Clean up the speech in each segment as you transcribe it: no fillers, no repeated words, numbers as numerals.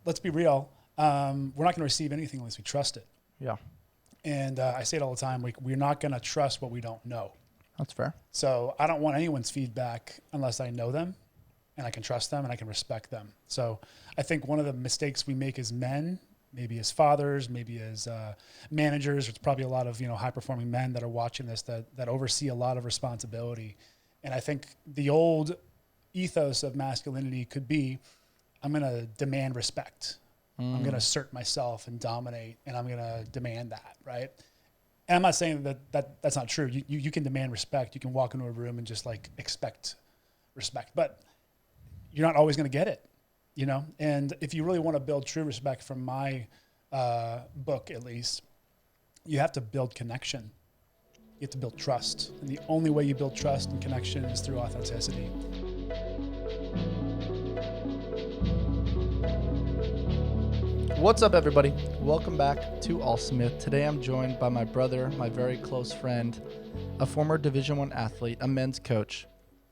let's be real. We're not going to receive anything unless we trust it. Yeah, And I say it all the time. We're not going to trust what we don't know. that's fair. So I don't want anyone's feedback unless I know them and I can trust them and I can respect them. So I think one of the mistakes we make as men, maybe as fathers, maybe as managers, there's probably a lot of high performing men that are watching this that oversee a lot of responsibility. And I think the old ethos of masculinity could be, I'm going to demand respect. I'm going to assert myself and dominate, and I'm going to demand that, right? And I'm not saying that's not true. You can demand respect. You can walk into a room and just like expect respect, but you're not always going to get it, And if you really want to build true respect, from my book at least, you have to build connection. You have to build trust. And the only way you build trust and connection is through authenticity. What's up, everybody? Welcome back to All Smith. Today I'm joined by my brother, my very close friend, a former Division I athlete, a men's coach,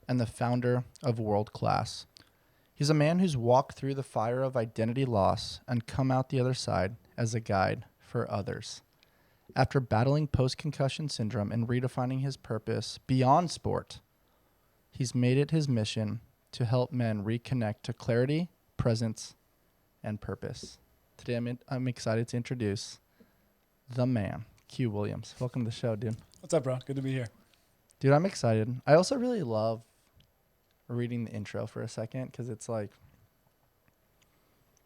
and the founder of World Class. He's a man who's walked through the fire of identity loss and come out the other side as a guide for others. After battling post-concussion syndrome and redefining his purpose beyond sport, he's made it his mission to help men reconnect to clarity, presence, and purpose. Today I'm excited to introduce the man, Q Williams. Welcome to the show, dude. What's up, bro? Good to be here. Dude, I'm excited. I also really love reading the intro for a second because it's like,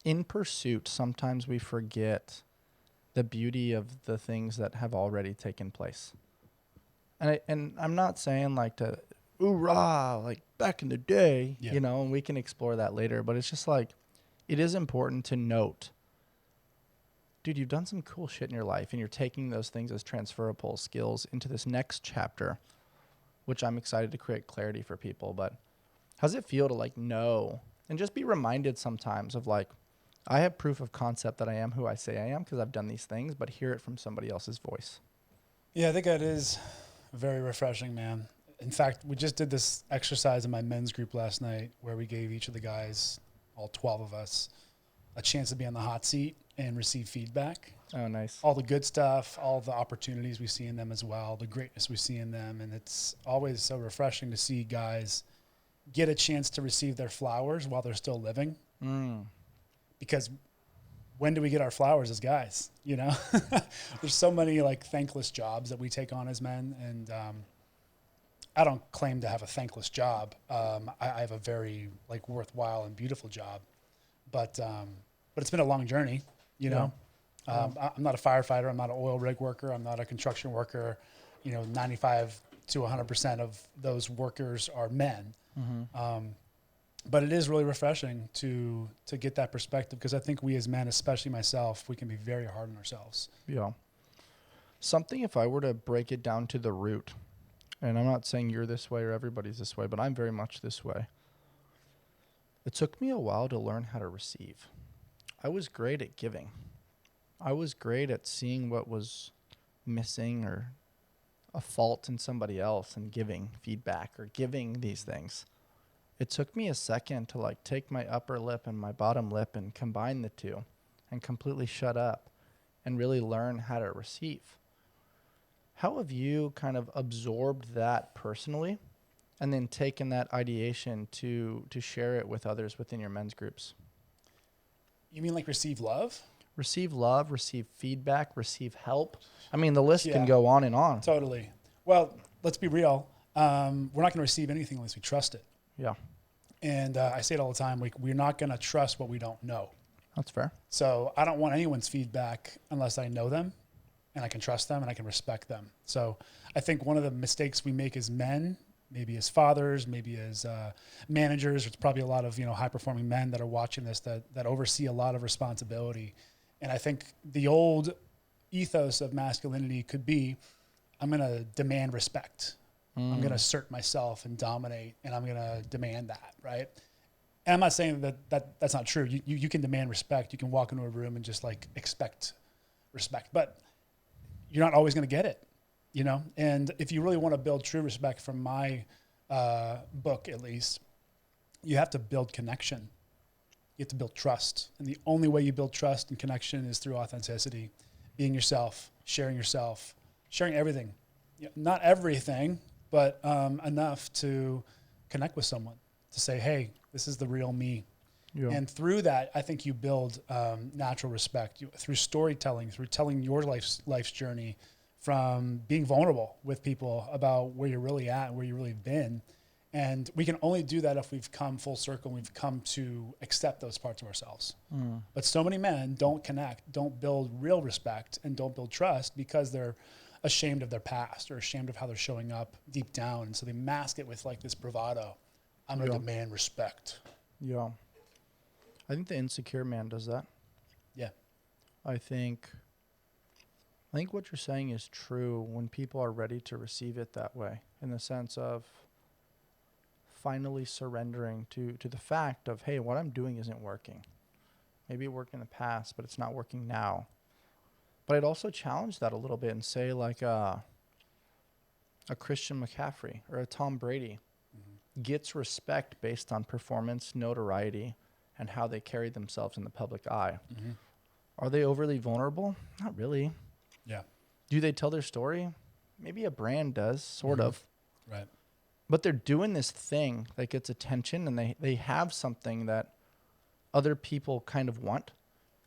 in pursuit, sometimes we forget the beauty of the things that have already taken place. And I'm not saying like to hoorah, like back in the day, and we can explore that later, but it's just like, it is important to note, dude, you've done some cool shit in your life and you're taking those things as transferable skills into this next chapter, which I'm excited to create clarity for people. But how does it feel to like know and just be reminded sometimes of like, I have proof of concept that I am who I say I am because I've done these things, but hear it from somebody else's voice? Yeah, I think that is very refreshing, man. In fact, we just did this exercise in my men's group last night where we gave each of the guys, all 12 of us, a chance to be on the hot seat and receive feedback. Oh, nice. All the good stuff, all the opportunities we see in them as well, the greatness we see in them. And it's always so refreshing to see guys get a chance to receive their flowers while they're still living. Because when do we get our flowers as guys? There's so many like thankless jobs that we take on as men. And I don't claim to have a thankless job. I have a very like worthwhile and beautiful job, but it's been a long journey, I'm not a firefighter. I'm not an oil rig worker. I'm not a construction worker. 95 to 100% of those workers are men. But it is really refreshing to get that perspective, because I think we as men, especially myself, we can be very hard on ourselves. Yeah. Something, if I were to break it down to the root, and I'm not saying you're this way or everybody's this way, but I'm very much this way. It took me a while to learn how to receive. I was great at giving. I was great at seeing what was missing or a fault in somebody else and giving feedback or giving these things. It took me a second to like take my upper lip and my bottom lip and combine the two and completely shut up and really learn how to receive. How have you kind of absorbed that personally and then taken that ideation to share it with others within your men's groups? You mean like receive love? Receive love, receive feedback, receive help. I mean, the list can go on and on. Totally. Well, let's be real. We're not going to receive anything unless we trust it. Yeah. And I say it all the time. We're not going to trust what we don't know. That's fair. So I don't want anyone's feedback unless I know them and I can trust them and I can respect them. So I think one of the mistakes we make as men, maybe as fathers, maybe as managers, there's probably a lot of high performing men that are watching this that oversee a lot of responsibility. And I think the old ethos of masculinity could be, I'm going to demand respect. I'm going to assert myself and dominate, and I'm going to demand that, right? And I'm not saying that's not true. You can demand respect. You can walk into a room and just like expect respect, but you're not always going to get it, And if you really want to build true respect, from my book at least, you have to build connection. You have to build trust. And the only way you build trust and connection is through authenticity, being yourself, sharing everything. Not everything, but enough to connect with someone, to say, hey, this is the real me. Yeah. And through that, I think you build natural respect through storytelling, through telling your life's journey, from being vulnerable with people about where you're really at, where you've really been. And we can only do that if we've come full circle and we've come to accept those parts of ourselves. But so many men don't connect, don't build real respect, and don't build trust because they're ashamed of their past or ashamed of how they're showing up deep down. And so they mask it with like this bravado. I'm going to demand respect. Yeah. I think the insecure man does that. Yeah. I think what you're saying is true when people are ready to receive it that way, in the sense of finally surrendering to the fact of, hey, what I'm doing isn't working. Maybe it worked in the past, but it's not working now. But I'd also challenge that a little bit and say like a Christian McCaffrey or a Tom Brady gets respect based on performance, notoriety, and how they carry themselves in the public eye. Are they overly vulnerable? Not really. Yeah. Do they tell their story? Maybe a brand does, sort of. Right. But they're doing this thing that gets attention, and they have something that other people kind of want.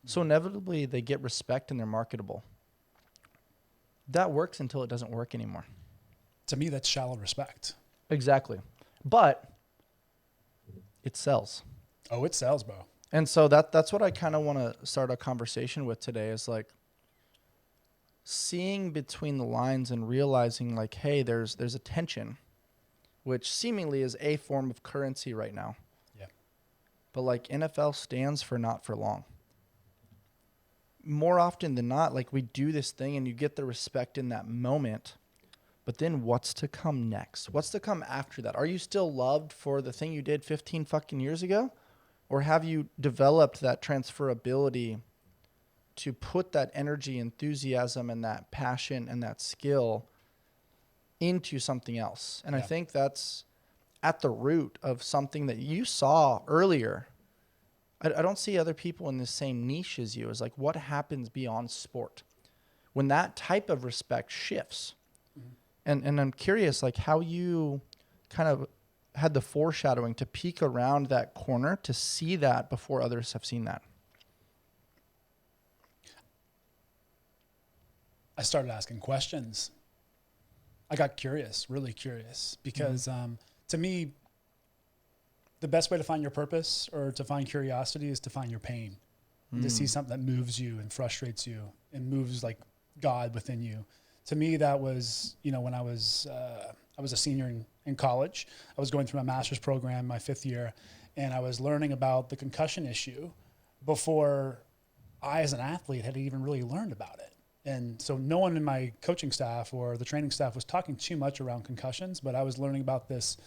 So inevitably, they get respect and they're marketable. That works until it doesn't work anymore. To me, that's shallow respect. Exactly. But it sells. Oh, it sells, bro. And so that's what I kind of want to start a conversation with today, is like seeing between the lines and realizing like, hey, there's a tension, which seemingly is a form of currency right now. Yeah. But like NFL stands for not for long. More often than not, like we do this thing and you get the respect in that moment, but then what's to come next? What's to come after that? Are you still loved for the thing you did 15 fucking years ago? Or have you developed that transferability to put that energy, enthusiasm, and that passion and that skill into something else? And I think that's at the root of something that you saw earlier. I don't see other people in the same niche as you. Is like, what happens beyond sport when that type of respect shifts? And I'm curious, like, how you kind of had the foreshadowing to peek around that corner to see that before others have seen that. I started asking questions. I got curious, really curious, because to me, the best way to find your purpose or to find curiosity is to find your pain, and to see something that moves you and frustrates you and moves like God within you. To me, that was, when I was a senior in college. I was going through my master's program, my 5th year, and I was learning about the concussion issue before I, as an athlete, had even really learned about it. And so no one in my coaching staff or the training staff was talking too much around concussions, but I was learning about this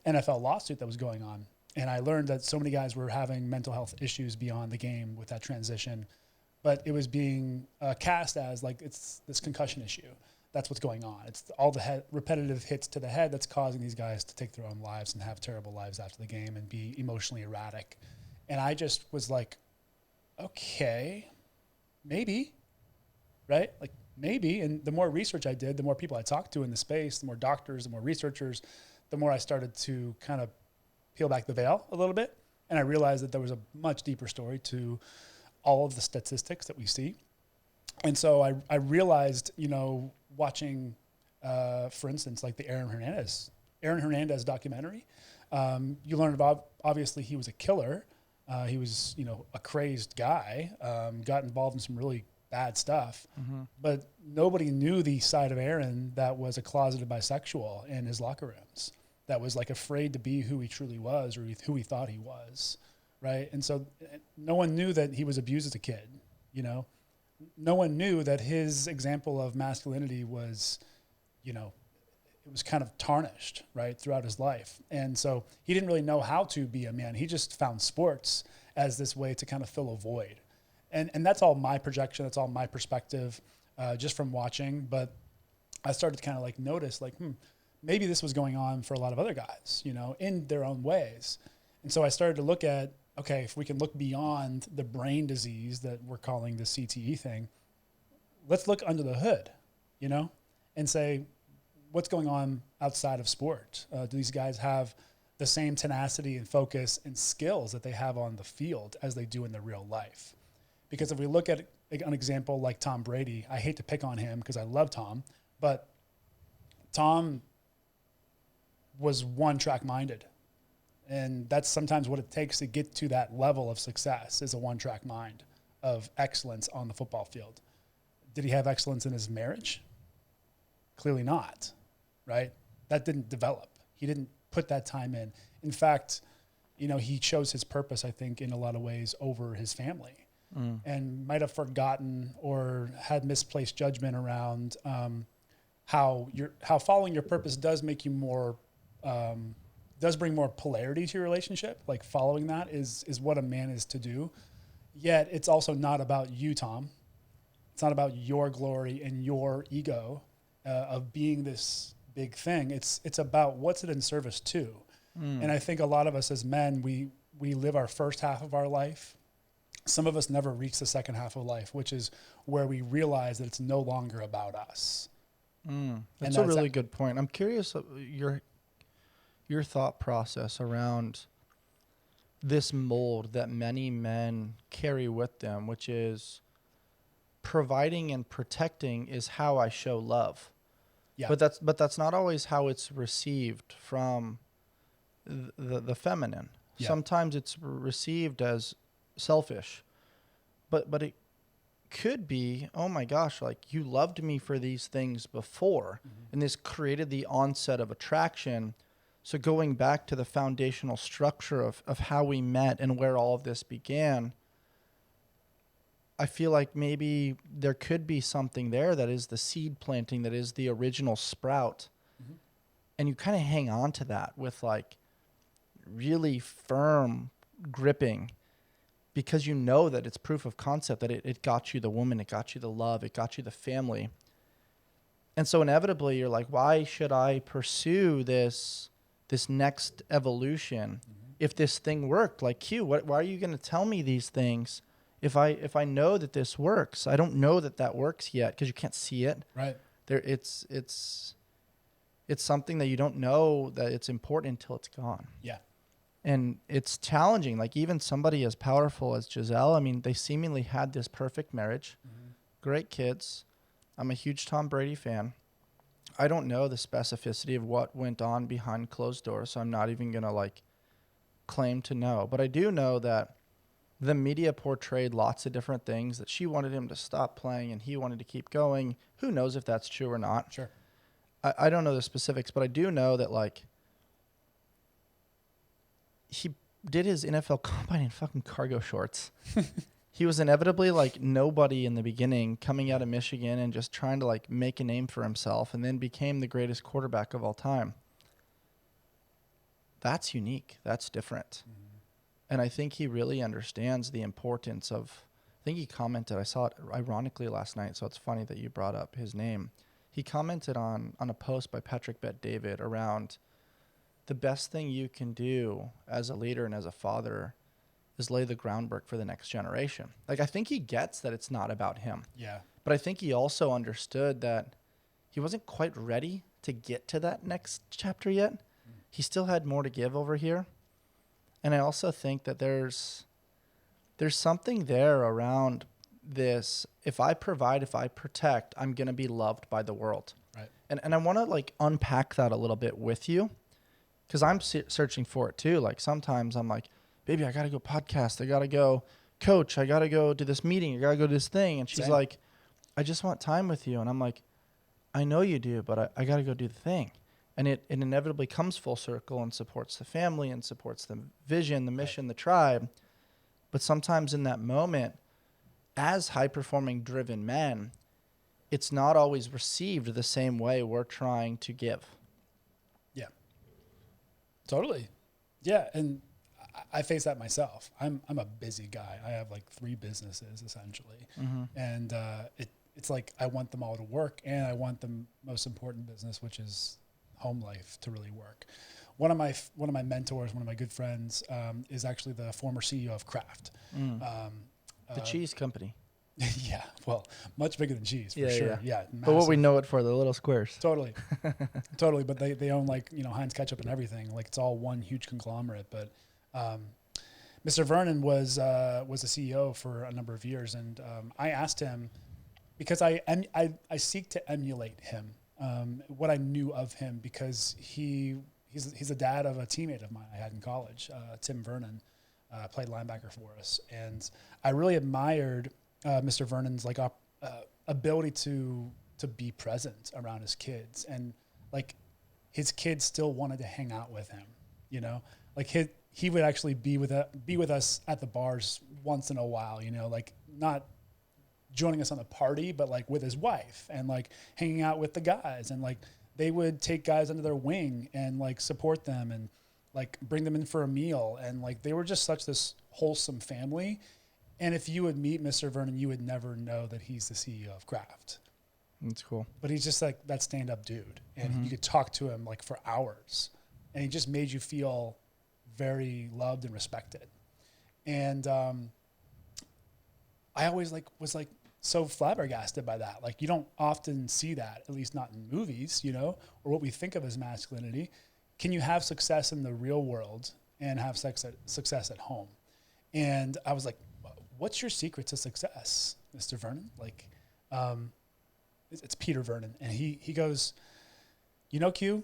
NFL lawsuit that was going on. And I learned that so many guys were having mental health issues beyond the game with that transition, but it was being cast as like, it's this concussion issue. That's what's going on. It's all the repetitive hits to the head that's causing these guys to take their own lives and have terrible lives after the game and be emotionally erratic. And I just was like, okay, maybe, right? Like maybe. And the more research I did, the more people I talked to in the space, the more doctors, the more researchers, the more I started to kind of peel back the veil a little bit. And I realized that there was a much deeper story to all of the statistics that we see. And so I realized, watching, for instance, like the Aaron Hernandez documentary, you learn about, obviously he was a killer. He was, a crazed guy, got involved in some really bad stuff, but nobody knew the side of Aaron that was a closeted bisexual in his locker rooms, that was like afraid to be who he truly was or who he thought he was. Right. And so no one knew that he was abused as a kid, no one knew that his example of masculinity was, it was kind of tarnished, right, throughout his life. And so he didn't really know how to be a man. He just found sports as this way to kind of fill a void. And that's all my projection. That's all my perspective, just from watching. But I started to kind of like notice like, maybe this was going on for a lot of other guys, in their own ways. And so I started to look at okay, if we can look beyond the brain disease that we're calling the CTE thing, let's look under the hood, you know, and say, what's going on outside of sport? Do these guys have the same tenacity and focus and skills that they have on the field as they do in their real life? Because if we look at an example like Tom Brady, I hate to pick on him because I love Tom, but Tom was one-track minded. And that's sometimes what it takes to get to that level of success, is a one-track mind of excellence on the football field. Did he have excellence in his marriage? Clearly not, right? That didn't develop. He didn't put that time in. In fact, you know, he chose his purpose, I think, in a lot of ways over his family, and might have forgotten or had misplaced judgment around how following your purpose does make you more, does bring more polarity to your relationship. Like following that is what a man is to do. Yet it's also not about you, Tom. It's not about your glory and your ego of being this big thing. It's about what's it in service to. And I think a lot of us as men, we live our first half of our life. Some of us never reach the second half of life, which is where we realize that it's no longer about us. That's a really good point. I'm curious your thought process around this mold that many men carry with them, which is providing and protecting is how I show love. Yeah. But that's not always how it's received from the feminine. Yeah. Sometimes it's received as selfish, but it could be, oh my gosh, like you loved me for these things before, and this created the onset of attraction. So going back to the foundational structure of how we met and where all of this began, I feel like maybe there could be something there that is the seed planting, that is the original sprout. And you kind of hang on to that with like really firm gripping, because you know that it's proof of concept, that it got you the woman, it got you the love, it got you the family. And so inevitably you're like, why should I pursue this next evolution if this thing worked? Like, Q, why are you going to tell me these things if I know that this works? I don't know that works yet because you can't see it. Right. It's something that you don't know that it's important until it's gone. Yeah. And it's challenging. Like even somebody as powerful as Giselle, I mean, they seemingly had this perfect marriage, great kids. I'm a huge Tom Brady fan. I don't know the specificity of what went on behind closed doors, so I'm not even going to like claim to know. But I do know that the media portrayed lots of different things, that she wanted him to stop playing and he wanted to keep going. Who knows if that's true or not? Sure. I don't know the specifics, but I do know that like he did his NFL combine in fucking cargo shorts. He was inevitably like nobody in the beginning, coming out of Michigan and just trying to like make a name for himself, and then became the greatest quarterback of all time. That's unique. That's different. And I think he really understands the importance of, I think he commented, I saw it ironically last night, so it's funny that you brought up his name. He commented on a post by Patrick Bet-David around the best thing you can do as a leader and as a father is lay the groundwork for the next generation. Like, I think he gets that it's not about him. Yeah. But I think he also understood that he wasn't quite ready to get to that next chapter yet. He still had more to give over here. And I also think that there's something there around this. If I provide, if I protect, I'm going to be loved by the world. Right. And I want to like unpack that a little bit with you, because I'm searching for it too. Like sometimes I'm like, baby, I got to go podcast. I got to go coach. I got to go to this meeting. I got to go to this thing. And she's like, I just want time with you. And I'm like, I know you do, but I got to go do the thing. And it inevitably comes full circle and supports the family and supports the vision, the mission, the tribe. But sometimes in that moment, as high-performing, driven men, it's not always received the same way we're trying to give. Yeah. Totally. Yeah, and I face that myself. I'm a busy guy. I have like 3 businesses essentially, and it's like I want them all to work, and I want the most important business, which is home life, to really work. one of my mentors, one of my good friends, is actually the former CEO of Kraft. The cheese company. Yeah, well, much bigger than cheese for sure. Yeah, but what we know it for, the little squares. Totally, totally. But they own like Heinz ketchup and everything. Like it's all one huge conglomerate. But Mr. Vernon was a CEO for a number of years, and I asked him because I seek to emulate him, what I knew of him, because he's a dad of a teammate of mine I had in college, Tim Vernon, played linebacker for us, and I really admired Mr. Vernon's like ability to be present around his kids, and like his kids still wanted to hang out with him, like he would actually be with us at the bars once in a while, like not joining us on the party, but like with his wife and like hanging out with the guys, and like they would take guys under their wing and like support them and like bring them in for a meal, and like they were just such this wholesome family. And if you would meet Mr. Vernon, you would never know that he's the CEO of Kraft. That's cool. But he's just like that stand-up dude, and you could talk to him like for hours, and he just made you feel very loved and respected. And I always was so flabbergasted by that. Like you don't often see that, at least not in movies, or what we think of as masculinity. Can you have success in the real world and have success at home? And I was like, what's your secret to success, Mr. Vernon? Like, it's Peter Vernon. And he goes, Q,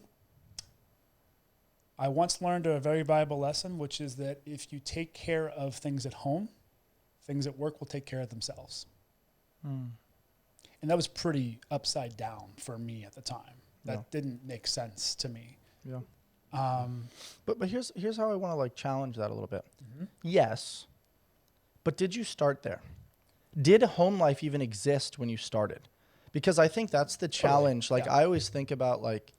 I once learned a very valuable lesson, which is that if you take care of things at home, things at work will take care of themselves. And that was pretty upside down for me at the time. That didn't make sense to me. Yeah. But here's how I want to like challenge that a little bit. Mm-hmm. Yes. But did you start there? Did home life even exist when you started? Because I think that's the challenge. Like I always think about like,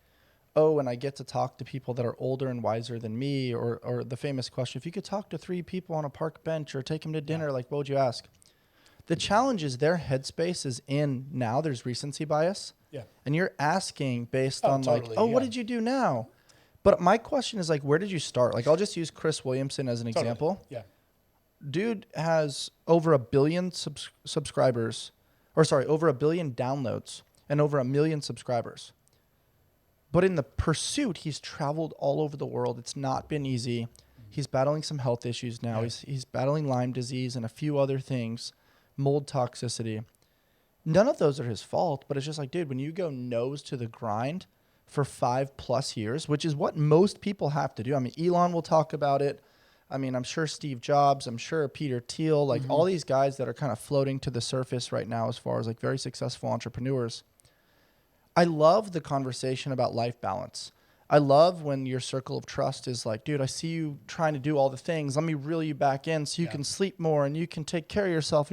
and I get to talk to people that are older and wiser than me, or the famous question, if you could talk to 3 people on a park bench or take them to dinner, like what would you ask? The challenge is their headspace is in now. There's recency bias. Yeah. And you're asking based on totally, what did you do now? But my question is like, where did you start? Like I'll just use Chris Williamson as an example. Yeah. Dude has over 1 billion subscribers, over 1 billion downloads and over 1 million subscribers. But in the pursuit, he's traveled all over the world. It's not been easy. He's battling some health issues now. Yeah. He's battling Lyme disease and a few other things, mold toxicity. None of those are his fault, but it's just like, dude, when you go nose to the grind for 5+ years, which is what most people have to do. I mean, Elon will talk about it. I mean, I'm sure Steve Jobs, I'm sure Peter Thiel, like all these guys that are kind of floating to the surface right now as far as like very successful entrepreneurs. I love the conversation about life balance. I love when your circle of trust is like, dude, I see you trying to do all the things. Let me reel you back in so you can sleep more and you can take care of yourself.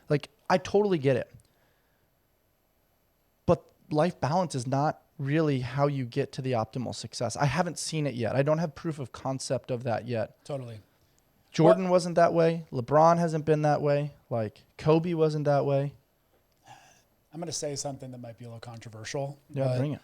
Like, I totally get it. But life balance is not really how you get to the optimal success. I haven't seen it yet. I don't have proof of concept of that yet. Totally. Jordan wasn't that way. LeBron hasn't been that way. Like, Kobe wasn't that way. I'm going to say something that might be a little controversial. Yeah, bring it.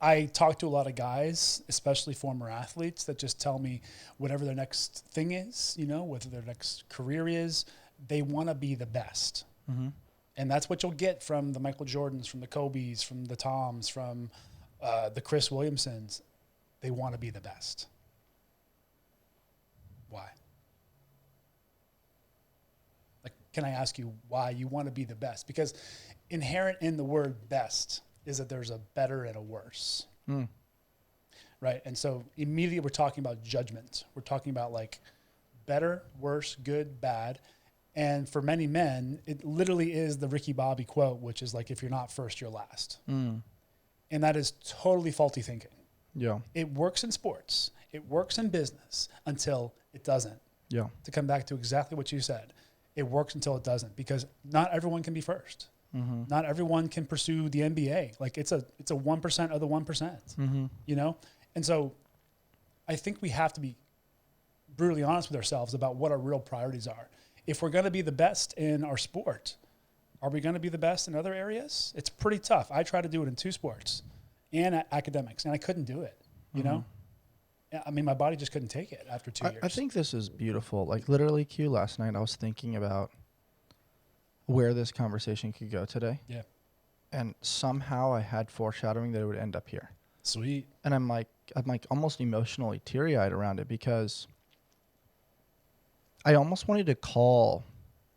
I talk to a lot of guys, especially former athletes, that just tell me whatever their next thing is, whether their next career is, they want to be the best. Mm-hmm. And that's what you'll get from the Michael Jordans, from the Kobes, from the Toms, from the Chris Williamsons. They want to be the best. Why? Like, can I ask you why you want to be the best? Because inherent in the word best is that there's a better and a worse. Right? And so immediately we're talking about judgment. We're talking about like better, worse, good, bad. And for many men, it literally is the Ricky Bobby quote, which is like, if you're not first, you're last. And that is totally faulty thinking. Yeah. It works in sports. It works in business until it doesn't. Yeah. To come back to exactly what you said, it works until it doesn't, because not everyone can be first. Mm-hmm. Not everyone can pursue the NBA. Like it's a 1% of the 1%, And so I think we have to be brutally honest with ourselves about what our real priorities are. If we're going to be the best in our sport, are we going to be the best in other areas? It's pretty tough. I try to do it in 2 sports and academics, and I couldn't do it, you know? I mean, my body just couldn't take it after 2 years. I think this is beautiful. Like literally, Q, last night I was thinking about where this conversation could go today. Yeah. And somehow I had foreshadowing that it would end up here. Sweet. And I'm like almost emotionally teary-eyed around it because I almost wanted to call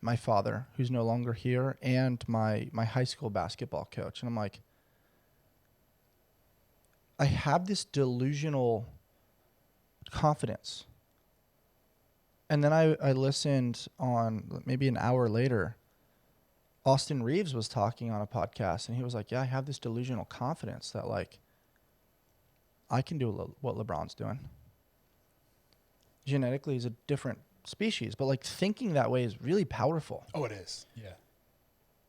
my father, who's no longer here, and my high school basketball coach. And I'm like, I have this delusional confidence. And then I listened on maybe an hour later. Austin Reeves was talking on a podcast, and he was like, yeah, I have this delusional confidence that, like, I can do what LeBron's doing. Genetically, he's a different species, but, like, thinking that way is really powerful. Oh, it is. Yeah.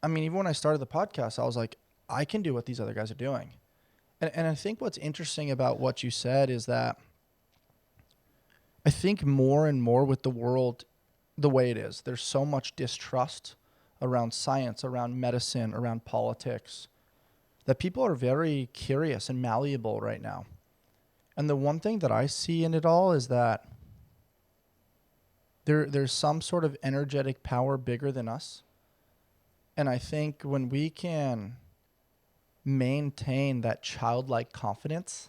I mean, even when I started the podcast, I was like, I can do what these other guys are doing. And I think what's interesting about what you said is that I think more and more with the world the way it is, there's so much distrust around science, around medicine, around politics, that people are very curious and malleable right now. And the one thing that I see in it all is that there's some sort of energetic power bigger than us. And I think when we can maintain that childlike confidence,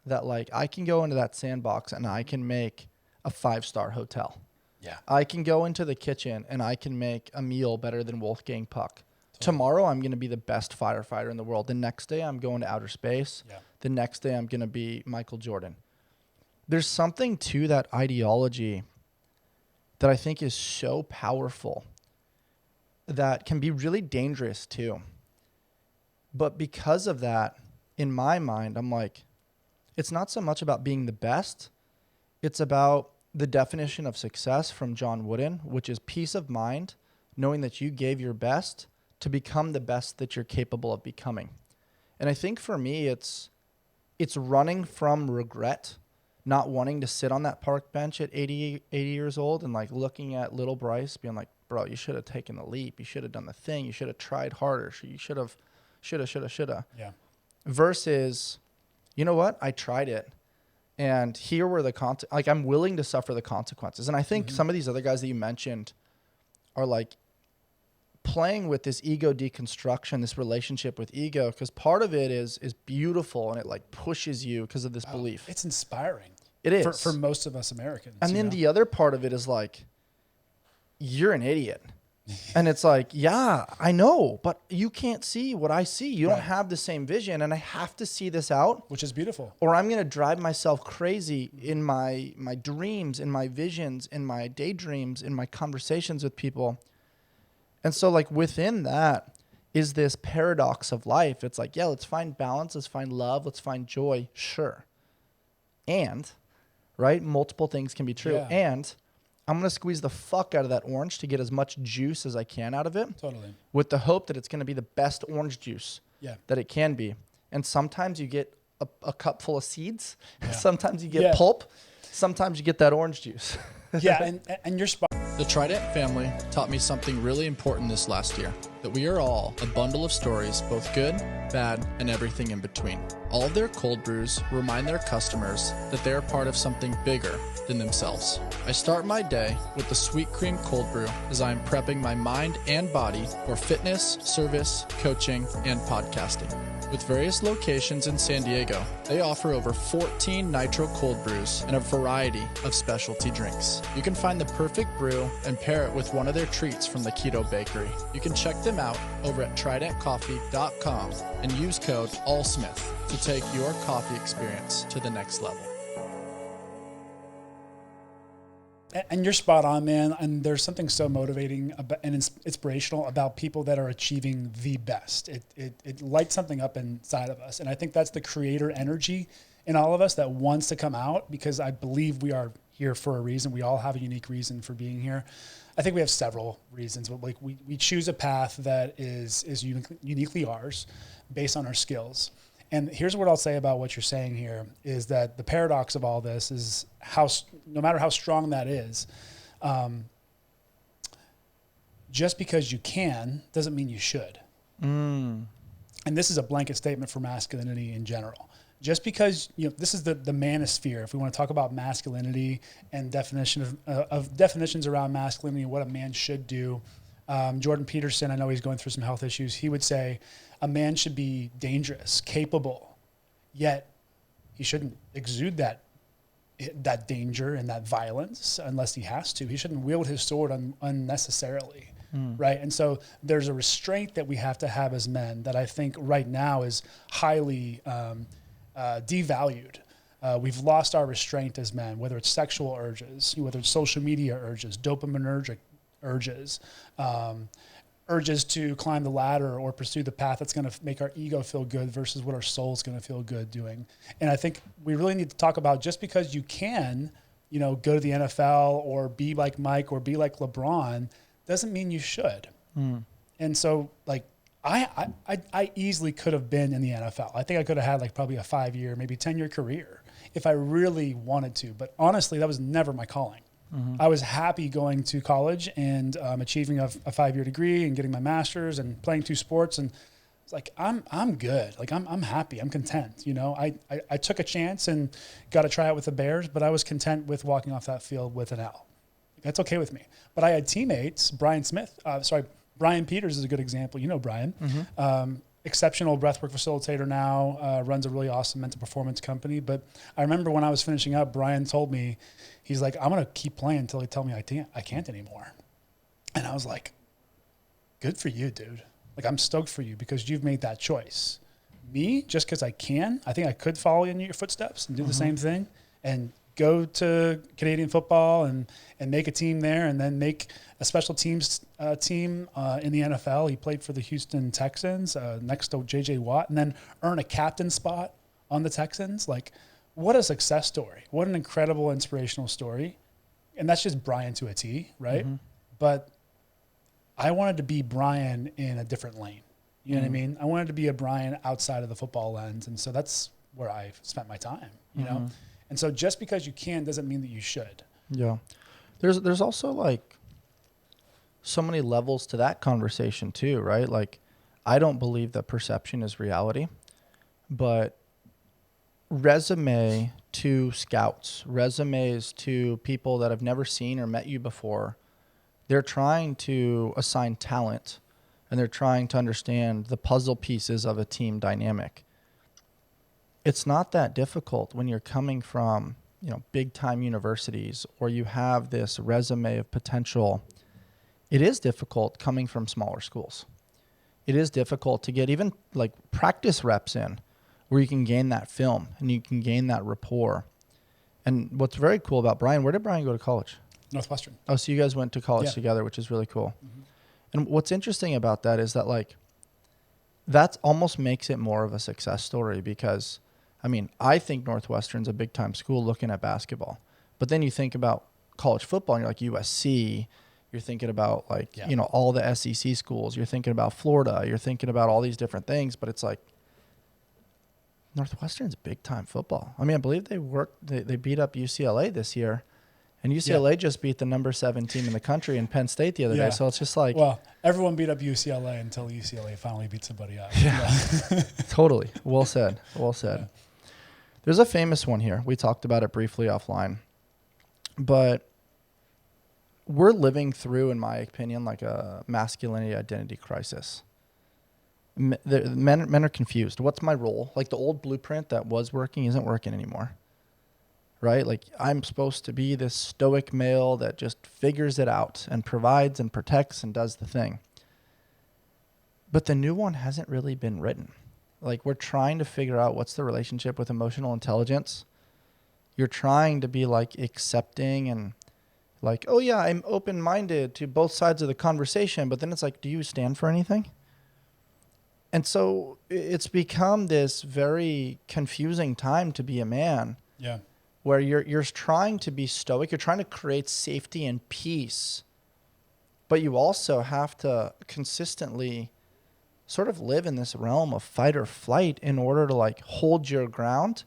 that, like, I can go into that sandbox and I can make a 5-star hotel. Yeah. I can go into the kitchen and I can make a meal better than Wolfgang Puck. Totally. Tomorrow, I'm going to be the best firefighter in the world. The next day, I'm going to outer space. Yeah. The next day, I'm going to be Michael Jordan. There's something to that ideology that I think is so powerful that can be really dangerous too. But because of that, in my mind, I'm like, it's not so much about being the best. It's about the definition of success from John Wooden, which is peace of mind, knowing that you gave your best to become the best that you're capable of becoming. And I think for me, it's running from regret, not wanting to sit on that park bench at 80 years old and, like, looking at little Bryce being like, bro, you should have taken the leap. You should have done the thing. You should have tried harder. You should have, shoulda. Yeah. Versus, you know what? I tried it. And here were the I'm willing to suffer the consequences. And I think some of these other guys that you mentioned are, like, playing with this ego deconstruction, this relationship with ego, because part of it is beautiful and it, like, pushes you because of this belief. It's inspiring. It is. For most of us Americans. And then the other part of it is, like, you're an idiot. And it's like, yeah, I know, but you can't see what I see. You don't have the same vision, and I have to see this out. Which is beautiful. Or I'm going to drive myself crazy in my dreams, in my visions, in my daydreams, in my conversations with people. And so, like, within that is this paradox of life. It's like, yeah, let's find balance, let's find love, let's find joy, sure. And, right, multiple things can be true. Yeah. And I'm going to squeeze the fuck out of that orange to get as much juice as I can out of it. Totally. With the hope that it's going to be the best orange juice that it can be. And sometimes you get a cup full of seeds. Yeah. Sometimes you get pulp. Sometimes you get that orange juice. Yeah, and you're spot. The Trident family taught me something really important this last year, that we are all a bundle of stories, both good, bad, and everything in between. All of their cold brews remind their customers that they are part of something bigger than themselves. I start my day with the Sweet Cream Cold Brew as I am prepping my mind and body for fitness, service, coaching, and podcasting. With various locations in San Diego, they offer over 14 nitro cold brews and a variety of specialty drinks. You can find the perfect brew and pair it with one of their treats from the Keto Bakery. You can check them out over at tridentcoffee.com and use code ALLSMITH to take your coffee experience to the next level. And you're spot on, man. And there's something so motivating and inspirational about people that are achieving the best. It lights something up inside of us. And I think that's the creator energy in all of us that wants to come out, because I believe we are here for a reason. We all have a unique reason for being here. I think we have several reasons, but, like, we choose a path that is uniquely ours based on our skills. And here's what I'll say about what you're saying here is that the paradox of all this is no matter how strong that is, just because you can doesn't mean you should. And this is a blanket statement for masculinity in general. just because, this is the manosphere. If we want to talk about masculinity and definitions around masculinity and what a man should do, Jordan Peterson, I know he's going through some health issues. He would say a man should be dangerous, capable, yet he shouldn't exude that danger and that violence unless he has to. He shouldn't wield his sword unnecessarily. Right. And so there's a restraint that we have to have as men that I think right now is highly devalued. We've lost our restraint as men, whether it's sexual urges, whether it's social media urges, dopaminergic urges, urges to climb the ladder or pursue the path that's going to make our ego feel good versus what our soul's going to feel good doing. And I think we really need to talk about, just because you can, go to the NFL or be like Mike or be like LeBron, doesn't mean you should. And so I easily could have been in the NFL. I think I could have had probably a 5-year, maybe 10-year career if I really wanted to. But honestly, that was never my calling. I was happy going to college and achieving a 5-year degree and getting my master's and playing 2 sports. And it's like, I'm good. I'm happy. I'm content. I took a chance and got to try it with the Bears, but I was content with walking off that field with an L. That's okay with me. But I had teammates, Brian Peters is a good example. Brian, exceptional breathwork facilitator now, runs a really awesome mental performance company. But I remember when I was finishing up, Brian told me, he's like, I'm going to keep playing until they tell me I can't anymore. And I was like, good for you, dude. I'm stoked for you because you've made that choice. Me, just because I think I could follow in your footsteps and do the same thing and go to Canadian football and make a team there, and then make a special teams team in the NFL. He played for the Houston Texans next to J.J. Watt, and then earn a captain spot on the Texans. What a success story. What an incredible, inspirational story. And that's just Brian to a T, right? But I wanted to be Brian in a different lane. You know what I mean? I wanted to be a Brian outside of the football lens. And so that's where I spent my time, you know? And so just because you can doesn't mean that you should. Yeah. There's also so many levels to that conversation too, right? I don't believe that perception is reality, but resume to scouts, resumes to people that have never seen or met you before, they're trying to assign talent and they're trying to understand the puzzle pieces of a team dynamic. It's not that difficult when you're coming from, big time universities or you have this resume of potential. It is difficult coming from smaller schools. It is difficult to get even practice reps in where you can gain that film and you can gain that rapport. And what's very cool about Brian, where did Brian go to college? Northwestern. Oh, so you guys went to college together, which is really cool. And what's interesting about that is that that almost makes it more of a success story because I think Northwestern's a big time school looking at basketball, but then you think about college football and you're like USC, you're thinking about all the SEC schools, you're thinking about Florida, you're thinking about all these different things, but it's Northwestern's big time football. I believe they beat up UCLA this year, and UCLA just beat the number 7 team in the country in Penn State the other day. So it's just well, everyone beat up UCLA until UCLA finally beat somebody up. Totally. Well said. Well said. Yeah. There's a famous one here. We talked about it briefly offline, but we're living through, in my opinion, a masculinity identity crisis. Men are confused. What's my role? The old blueprint that was working isn't working anymore, right? I'm supposed to be this stoic male that just figures it out and provides and protects and does the thing. But the new one hasn't really been written. We're trying to figure out what's the relationship with emotional intelligence. You're trying to be accepting and oh yeah, I'm open-minded to both sides of the conversation. But then it's do you stand for anything? And so it's become this very confusing time to be a man. Yeah. Where you're trying to be stoic. You're trying to create safety and peace. But you also have to consistently sort of live in this realm of fight or flight in order to hold your ground,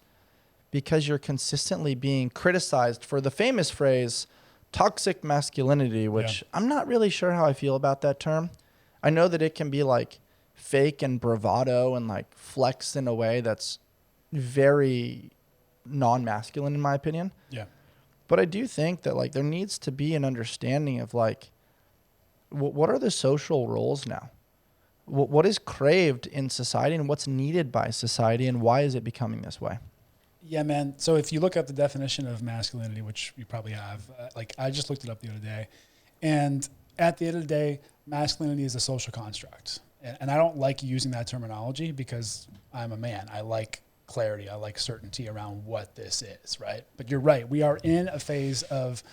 because you're consistently being criticized for the famous phrase toxic masculinity, which I'm not really sure how I feel about that term. I know that it can be fake and bravado and flex in a way that's very non-masculine in my opinion. Yeah. But I do think that like there needs to be an understanding of like what are the social roles now? What is craved in society and what's needed by society, and why is it becoming this way? Yeah, man. So if you look up the definition of masculinity, which you probably have, like I just looked it up the other day, and at the end of the day, masculinity is a social construct. And I don't like using that terminology because I'm a man. I like clarity. I like certainty around what this is, right? But you're right. We are in a phase of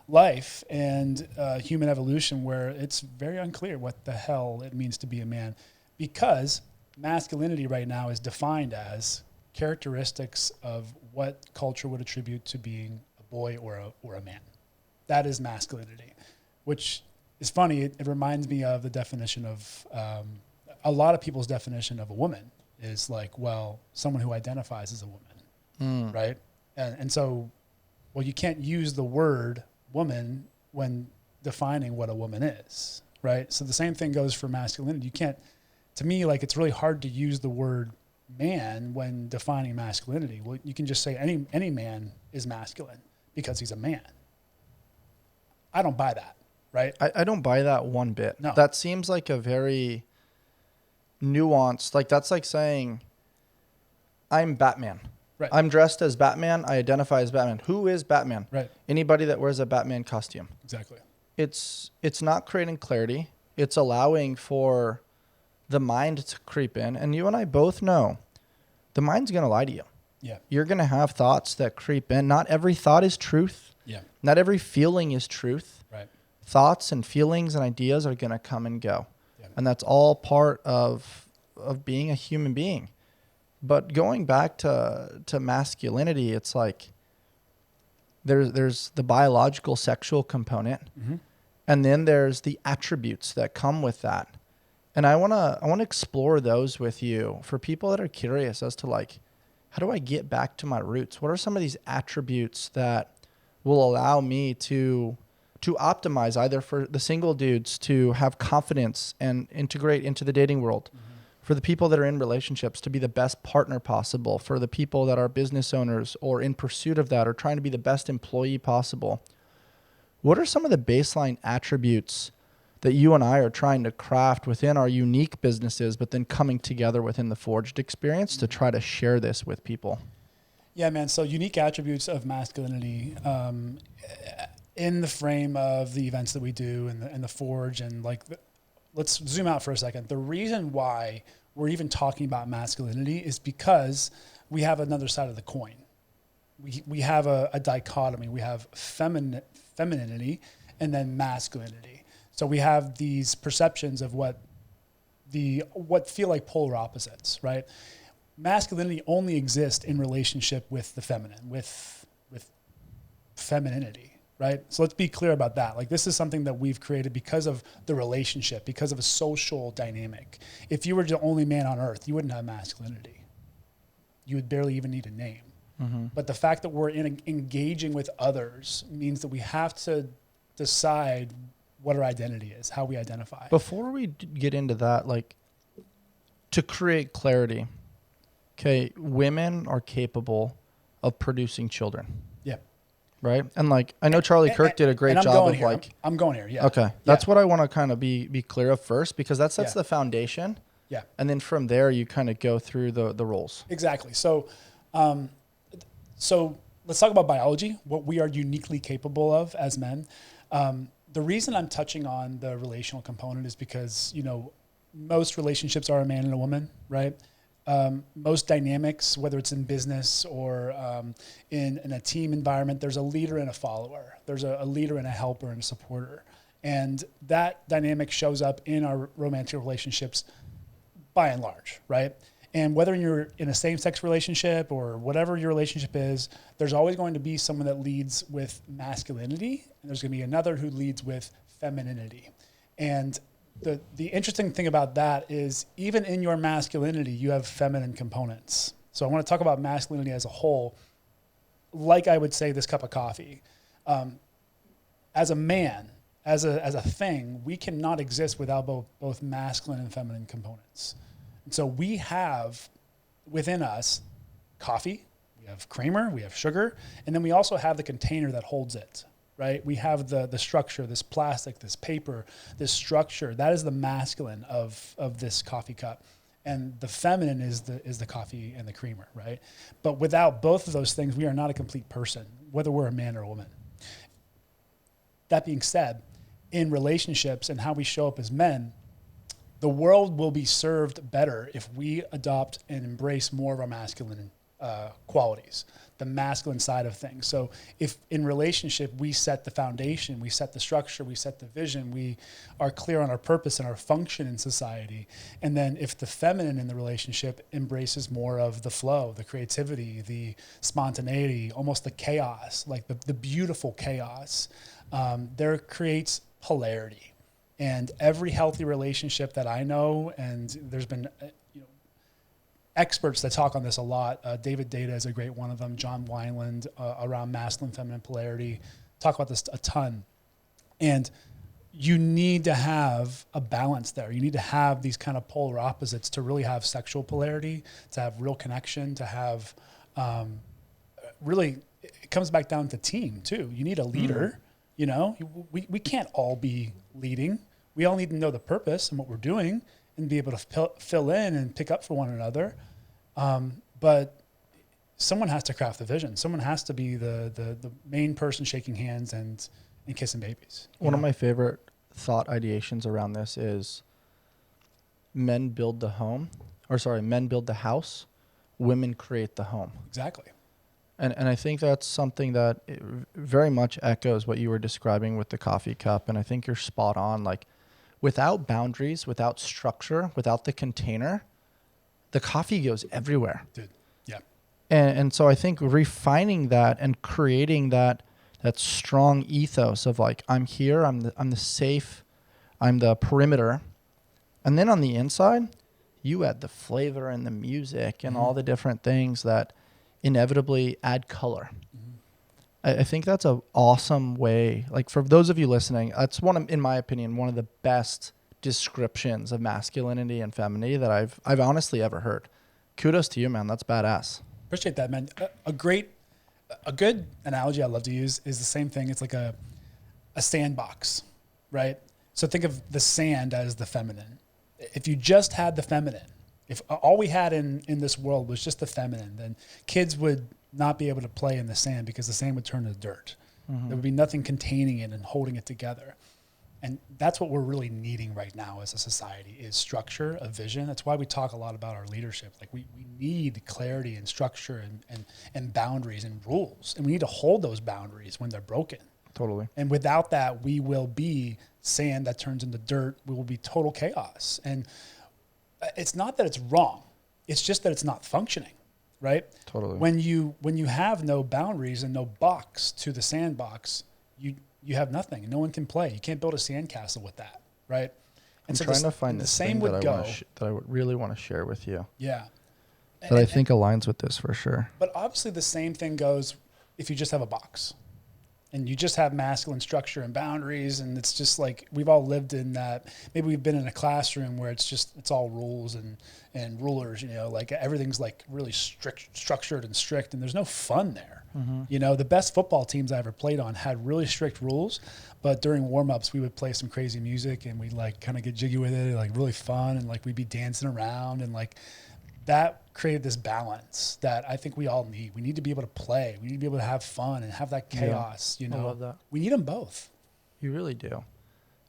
life and human evolution where it's very unclear what the hell it means to be a man, because masculinity right now is defined as characteristics of what culture would attribute to being a boy or a man. That is masculinity, which is funny. It reminds me of the definition of a lot of people's definition of a woman is like, well, someone who identifies as a woman, right? And so, well, you can't use the word woman when defining what a woman is, right? So the same thing goes for masculinity. You can't, to me, like it's really hard to use the word man when defining masculinity. Well, you can just say any man is masculine because he's a man. I don't buy that, right? I don't buy that one bit. No. That seems like a very nuanced, like that's like saying I'm Batman. Right. I'm dressed as Batman. I identify as Batman. Who is Batman? Right. Anybody that wears a Batman costume. Exactly. It's not creating clarity. It's allowing for the mind to creep in. And you and I both know the mind's going to lie to you. Yeah. You're going to have thoughts that creep in. Not every thought is truth. Yeah. Not every feeling is truth. Right. Thoughts and feelings and ideas are going to come and go. Yeah. And that's all part of being a human being. But going back to masculinity, it's like there's the biological sexual component, and then there's the attributes that come with that. And I wanna explore those with you for people that are curious as to like, how do I get back to my roots? What are some of these attributes that will allow me to optimize either for the single dudes to have confidence and integrate into the dating world, for the people that are in relationships to be the best partner possible, for the people that are business owners or in pursuit of that or trying to be the best employee possible? What are some of the baseline attributes that you and I are trying to craft within our unique businesses, but then coming together within the Forged experience to try to share this with people? Yeah, man. So unique attributes of masculinity in the frame of the events that we do and the Forge and like let's zoom out for a second. The reason why we're even talking about masculinity is because we have another side of the coin. We have a dichotomy. We have femininity and then masculinity. So we have these perceptions of what feel like polar opposites, right? Masculinity only exists in relationship with the feminine, with femininity. Right? So let's be clear about that. Like this is something that we've created because of the relationship, because of a social dynamic. If you were the only man on earth, you wouldn't have masculinity. You would barely even need a name. But the fact that we're engaging with others means that we have to decide what our identity is, how we identify. Before we get into that, like to create clarity, okay, women are capable of producing children. Yeah. Right. And like, I know Charlie Kirk did a great job of like, I'm going here. Yeah. Okay. That's what I want to kind of be clear of first, because that sets the foundation. Yeah. And then from there, you kind of go through the roles. Exactly. So, so let's talk about biology, what we are uniquely capable of as men. The reason I'm touching on the relational component is because, you know, most relationships are a man and a woman, right? Most dynamics, whether it's in business or in a team environment, there's a leader and a follower. There's a leader and a helper and a supporter. And that dynamic shows up in our romantic relationships by and large, right? And whether you're in a same-sex relationship or whatever your relationship is, there's always going to be someone that leads with masculinity, and there's going to be another who leads with femininity. And the interesting thing about that is even in your masculinity, you have feminine components. So I want to talk about masculinity as a whole, like I would say this cup of coffee. As a man, as a thing, we cannot exist without both masculine and feminine components. And so we have within us coffee, we have creamer, we have sugar, and then we also have the container that holds it, right? We have the structure, this plastic, this paper, this structure. That is the masculine of this coffee cup. And the feminine is the coffee and the creamer, right? But without both of those things, we are not a complete person, whether we're a man or a woman. That being said, in relationships and how we show up as men, the world will be served better if we adopt and embrace more of our masculine qualities, the masculine side of things. So if in relationship we set the foundation, we set the structure, we set the vision, we are clear on our purpose and our function in society, and then if the feminine in the relationship embraces more of the flow, the creativity, the spontaneity, almost the chaos, like the beautiful chaos, there creates polarity. And every healthy relationship that I know, and there's been experts that talk on this a lot. David Data is a great one of them. John Wineland around masculine, feminine polarity. Talk about this a ton. And you need to have a balance there. You need to have these kind of polar opposites to really have sexual polarity, to have real connection, to have really, it comes back down to team too. You need a leader. We can't all be leading. We all need to know the purpose and what we're doing and be able to fill in and pick up for one another. But someone has to craft the vision. Someone has to be the main person shaking hands and kissing babies. One of my favorite thought ideations around this is men build the house, women create the home. Exactly. And I think that's something that very much echoes what you were describing with the coffee cup. And I think you're spot on. Like, without boundaries, without structure, without the container, the coffee goes everywhere. Dude, yeah. And so I think refining that and creating that strong ethos of like, I'm here, I'm the safe, I'm the perimeter. And then on the inside, you add the flavor and the music and all the different things that inevitably add color. I think that's an awesome way. Like, for those of you listening, that's in my opinion, one of the best descriptions of masculinity and femininity that I've honestly ever heard. Kudos to you, man. That's badass. Appreciate that, man. A good analogy I love to use is the same thing. It's like a sandbox, right? So think of the sand as the feminine. If you just had the feminine, if all we had in this world was just the feminine, then kids would not be able to play in the sand because the sand would turn to dirt. There would be nothing containing it and holding it together. And that's what we're really needing right now as a society is structure, a vision. That's why we talk a lot about our leadership. Like we need clarity and structure and boundaries and rules. And we need to hold those boundaries when they're broken. Totally. And without that, we will be sand that turns into dirt. We will be total chaos. And it's not that it's wrong. It's just that it's not functioning, right? Totally. When you have no boundaries and no box to the sandbox, you have nothing. No one can play. You can't build a sandcastle with that, right? And I'm trying to find the same thing that I would really want to share with you. Yeah. That I think aligns with this for sure. But obviously the same thing goes if you just have a box and you just have masculine structure and boundaries. And it's just like, we've all lived in that. Maybe we've been in a classroom where it's all rules and rulers, like everything's like really structured and strict, and there's no fun there. The best football teams I ever played on had really strict rules, but during warm-ups we would play some crazy music and we'd like kind of get jiggy with it, like really fun, and like we'd be dancing around, and like that created this balance that I think we all need. We need to be able to play. We need to be able to have fun and have that chaos. I love that. We need them both. You really do.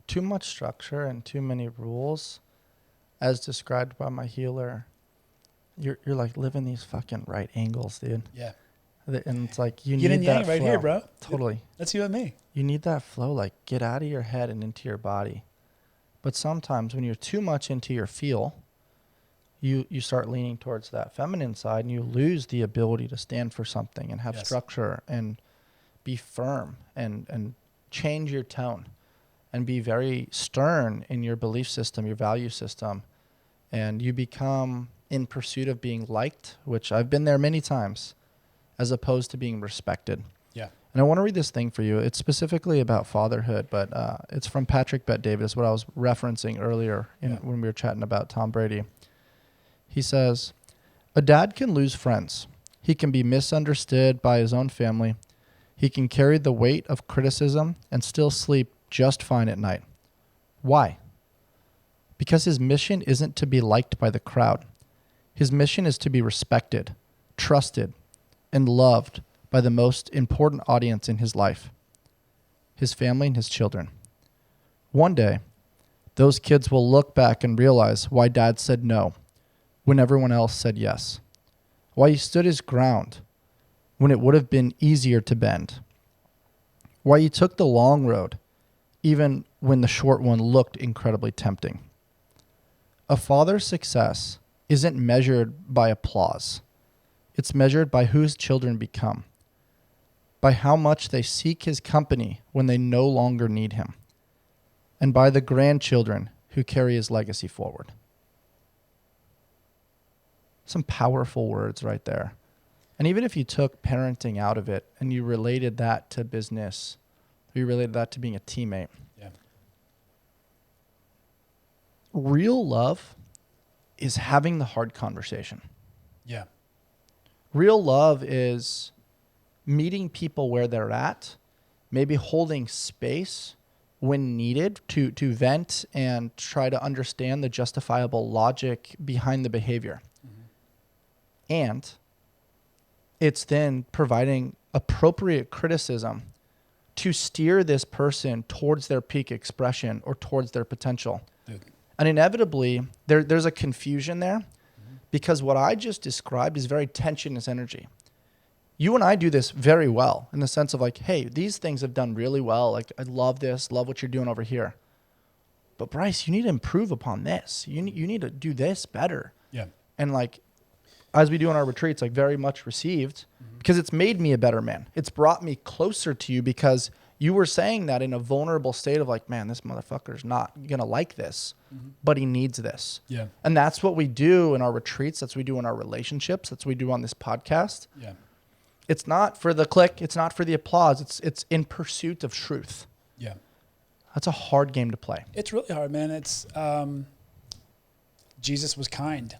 Too much structure and too many rules, as described by my healer. You're like living these fucking right angles, dude. Yeah. And it's like you Yin need and that yang right flow. here, bro. Totally. That's you and me. You need that flow, like get out of your head and into your body. But sometimes when you're too much into your feel, you start leaning towards that feminine side and you lose the ability to stand for something and have structure and be firm and change your tone and be very stern in your belief system, your value system. And you become in pursuit of being liked, which I've been there many times, as opposed to being respected. Yeah. And I want to read this thing for you. It's specifically about fatherhood, but it's from Patrick Bet-David, what I was referencing earlier when we were chatting about Tom Brady. He says, a dad can lose friends, He can be misunderstood by his own family. He can carry the weight of criticism and still sleep just fine at night. Why? Because his mission isn't to be liked by the crowd. His mission is to be respected, trusted, and loved by the most important audience in his life, his family and his children. One day, those kids will look back and realize why dad said no when everyone else said yes, why he stood his ground when it would have been easier to bend, why he took the long road even when the short one looked incredibly tempting. A father's success isn't measured by applause. It's measured by who his children become, by how much they seek his company when they no longer need him, and by the grandchildren who carry his legacy forward. Some powerful words right there. And even if you took parenting out of it and you related that to business, or you related that to being a teammate, real love is having the hard conversation. Yeah. Real love is meeting people where they're at, maybe holding space when needed to vent and try to understand the justifiable logic behind the behavior. Mm-hmm. And it's then providing appropriate criticism to steer this person towards their peak expression or towards their potential. Dude. And inevitably, there's a confusion there, mm-hmm. because what I just described is very tensionless energy. You and I do this very well in the sense of like, hey, these things have done really well. Like, I love this, love what you're doing over here. But Bryce, you need to improve upon this. You need to do this better. Yeah. And like, as we do on our retreats, like very much received, mm-hmm. because it's made me a better man. It's brought me closer to you because you were saying that in a vulnerable state of like, man, this motherfucker's not going to like this, mm-hmm. but he needs this. Yeah. And that's what we do in our retreats. That's what we do in our relationships. That's what we do on this podcast. Yeah. It's not for the click. It's not for the applause. It's in pursuit of truth. Yeah. That's a hard game to play. It's really hard, man. It's Jesus was kind.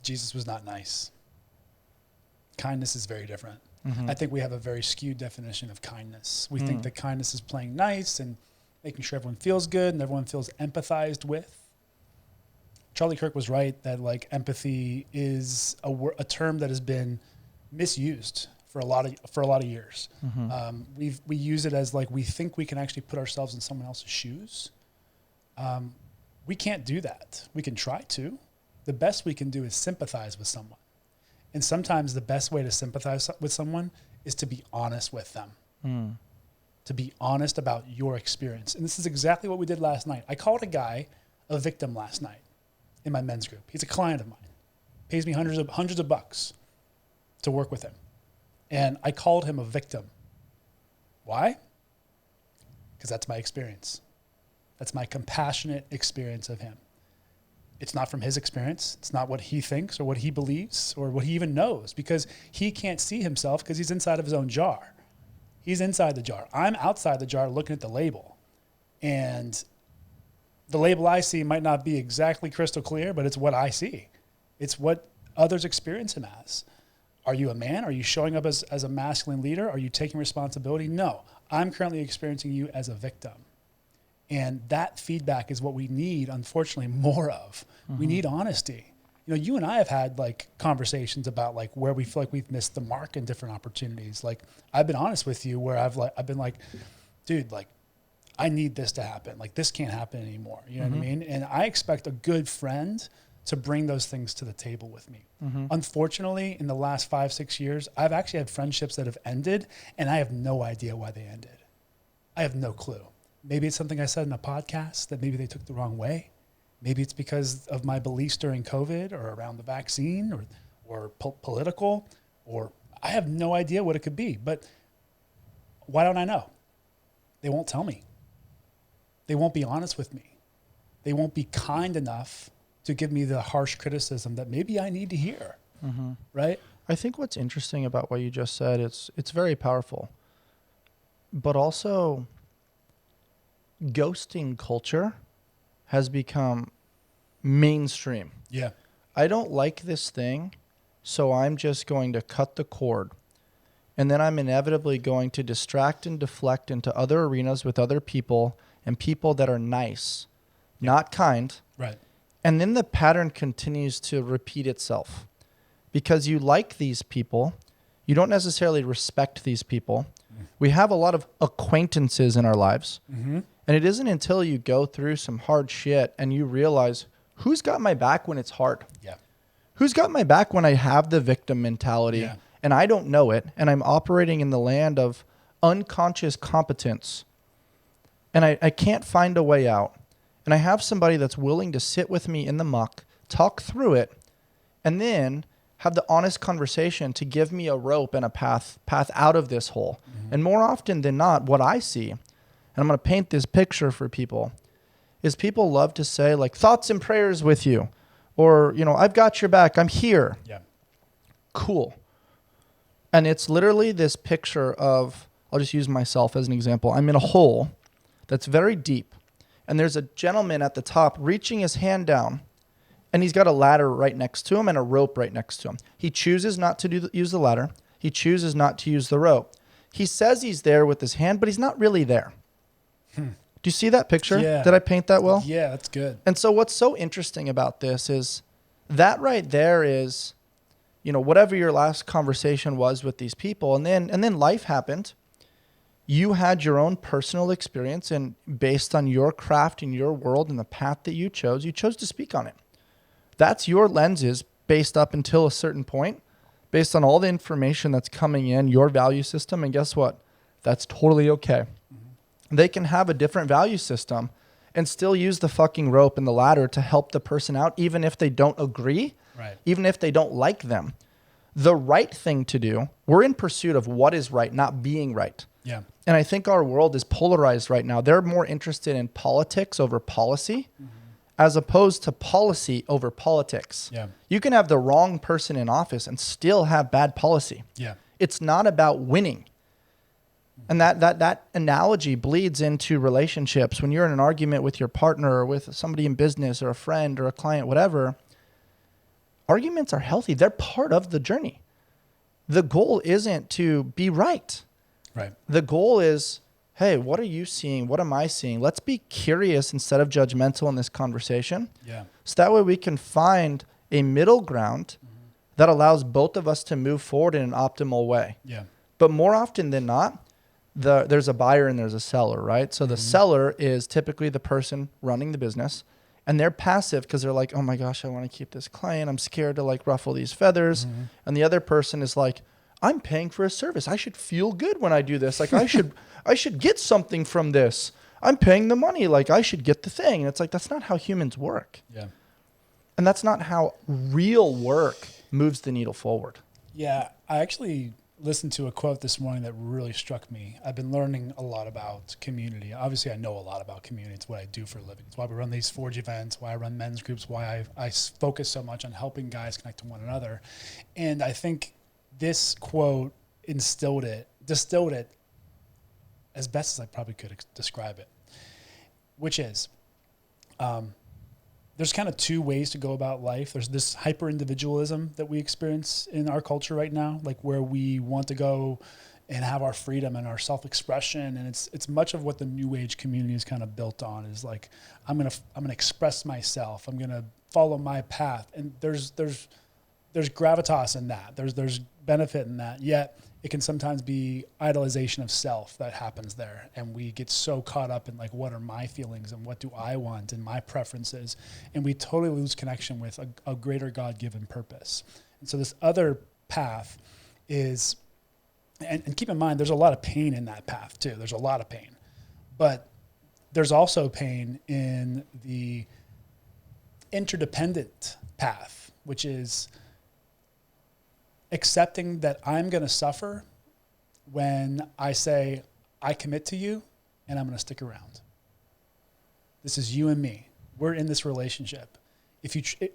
Jesus was not nice. Kindness is very different. Mm-hmm. I think we have a very skewed definition of kindness. We think that kindness is playing nice and making sure everyone feels good and everyone feels empathized with. Charlie Kirk was right that like empathy is a term that has been misused for a lot of years. Mm-hmm. We use it as like we think we can actually put ourselves in someone else's shoes. We can't do that. We can try to. The best we can do is sympathize with someone. And sometimes the best way to sympathize with someone is to be honest with them. To be honest about your experience. And this is exactly what we did last night. I called a guy a victim last night in my men's group. He's a client of mine. Pays me hundreds of bucks to work with him. And I called him a victim. Why? Because that's my experience. That's my compassionate experience of him. It's not from his experience. It's not what he thinks or what he believes or what he even knows, because he can't see himself because he's inside of his own jar. He's inside the jar. I'm outside the jar looking at the label. And the label I see might not be exactly crystal clear, but it's what I see. It's what others experience him as. Are you a man? Are you showing up as a masculine leader? Are you taking responsibility? No. I'm currently experiencing you as a victim. And that feedback is what we need, unfortunately, more of. Mm-hmm. We need honesty. You know, you and I have had like conversations about like where we feel like we've missed the mark in different opportunities. Like I've been honest with you where I've been like, dude, like I need this to happen. Like this can't happen anymore. You know mm-hmm. what I mean? And I expect a good friend to bring those things to the table with me. Mm-hmm. Unfortunately, in the last 5-6 years, I've actually had friendships that have ended and I have no idea why they ended. I have no clue. Maybe it's something I said in a podcast that maybe they took the wrong way. Maybe it's because of my beliefs during COVID or around the vaccine or political, or I have no idea what it could be. But why don't I know? They won't tell me. They won't be honest with me. They won't be kind enough to give me the harsh criticism that maybe I need to hear, mm-hmm. right? I think what's interesting about what you just said, it's very powerful, but also ghosting culture has become mainstream. Yeah. I don't like this thing So I'm just going to cut the cord. And then I'm inevitably going to distract and deflect into other arenas with other people and people that are nice, not kind. Right. And then the pattern continues to repeat itself because you like these people. You don't necessarily respect these people. We have a lot of acquaintances in our lives. Mm-hmm. And it isn't until you go through some hard shit and you realize who's got my back when it's hard. Yeah. Who's got my back when I have the victim mentality and I don't know it and I'm operating in the land of unconscious competence and I can't find a way out. And I have somebody that's willing to sit with me in the muck, talk through it, and then have the honest conversation to give me a rope and a path out of this hole. Mm-hmm. And more often than not, what I see, and I'm going to paint this picture for people, is people love to say like thoughts and prayers with you, or, you know, I've got your back, I'm here. Yeah. Cool. And it's literally this picture of, I'll just use myself as an example. I'm in a hole that's very deep. And there's a gentleman at the top reaching his hand down, and he's got a ladder right next to him and a rope right next to him. He chooses not to use the ladder. He chooses not to use the rope. He says he's there with his hand, but he's not really there. Do you see that picture? Yeah. Did I paint that well? Yeah, that's good. And so what's so interesting about this is that right there is, you know, whatever your last conversation was with these people, and then life happened. You had your own personal experience, and based on your craft and your world and the path that you chose to speak on it. That's your lenses based up until a certain point, based on all the information that's coming in, your value system. And guess what? That's totally okay. Mm-hmm. They can have a different value system and still use the fucking rope and the ladder to help the person out, even if they don't agree, right. Even if they don't like them. The right thing to do, we're in pursuit of what is right, not being right. Yeah. And I think our world is polarized right now. They're more interested in politics over policy, as opposed to policy over politics. Yeah. You can have the wrong person in office and still have bad policy. Yeah. It's not about winning. And that analogy bleeds into relationships. When you're in an argument with your partner or with somebody in business or a friend or a client, whatever, arguments are healthy. They're part of the journey. The goal isn't to be right. Right. The goal is, hey, what are you seeing? What am I seeing? Let's be curious instead of judgmental in this conversation. Yeah. So that way we can find a middle ground that allows both of us to move forward in an optimal way. Yeah. But more often than not, there's a buyer and there's a seller, right? So the seller is typically the person running the business, and they're passive because they're like, oh my gosh, I want to keep this client. I'm scared to like ruffle these feathers. And the other person is like, I'm paying for a service. I should feel good when I do this. Like I should get something from this. I'm paying the money. Like I should get the thing. And it's like, that's not how humans work. Yeah. And that's not how real work moves the needle forward. Yeah. I actually listened to a quote this morning that really struck me. I've been learning a lot about community. Obviously I know a lot about community. It's what I do for a living. It's why we run these Forge events, why I run men's groups, why I focus so much on helping guys connect to one another. And I think this quote distilled it as best as I probably could describe it, which is, there's kind of two ways to go about life. There's this hyper individualism that we experience in our culture right now, like where we want to go and have our freedom and our self-expression. And it's much of what the new age community is kind of built on, is like, I'm going to express myself. I'm going to follow my path. And there's gravitas in that. There's benefit in that. Yet it can sometimes be idolization of self that happens there. And we get so caught up in like, what are my feelings and what do I want and my preferences? And we totally lose connection with a greater God-given purpose. And so this other path is, and keep in mind, there's a lot of pain in that path too. There's a lot of pain, but there's also pain in the interdependent path, which is accepting that I'm going to suffer when I say, I commit to you and I'm going to stick around. This is you and me. We're in this relationship.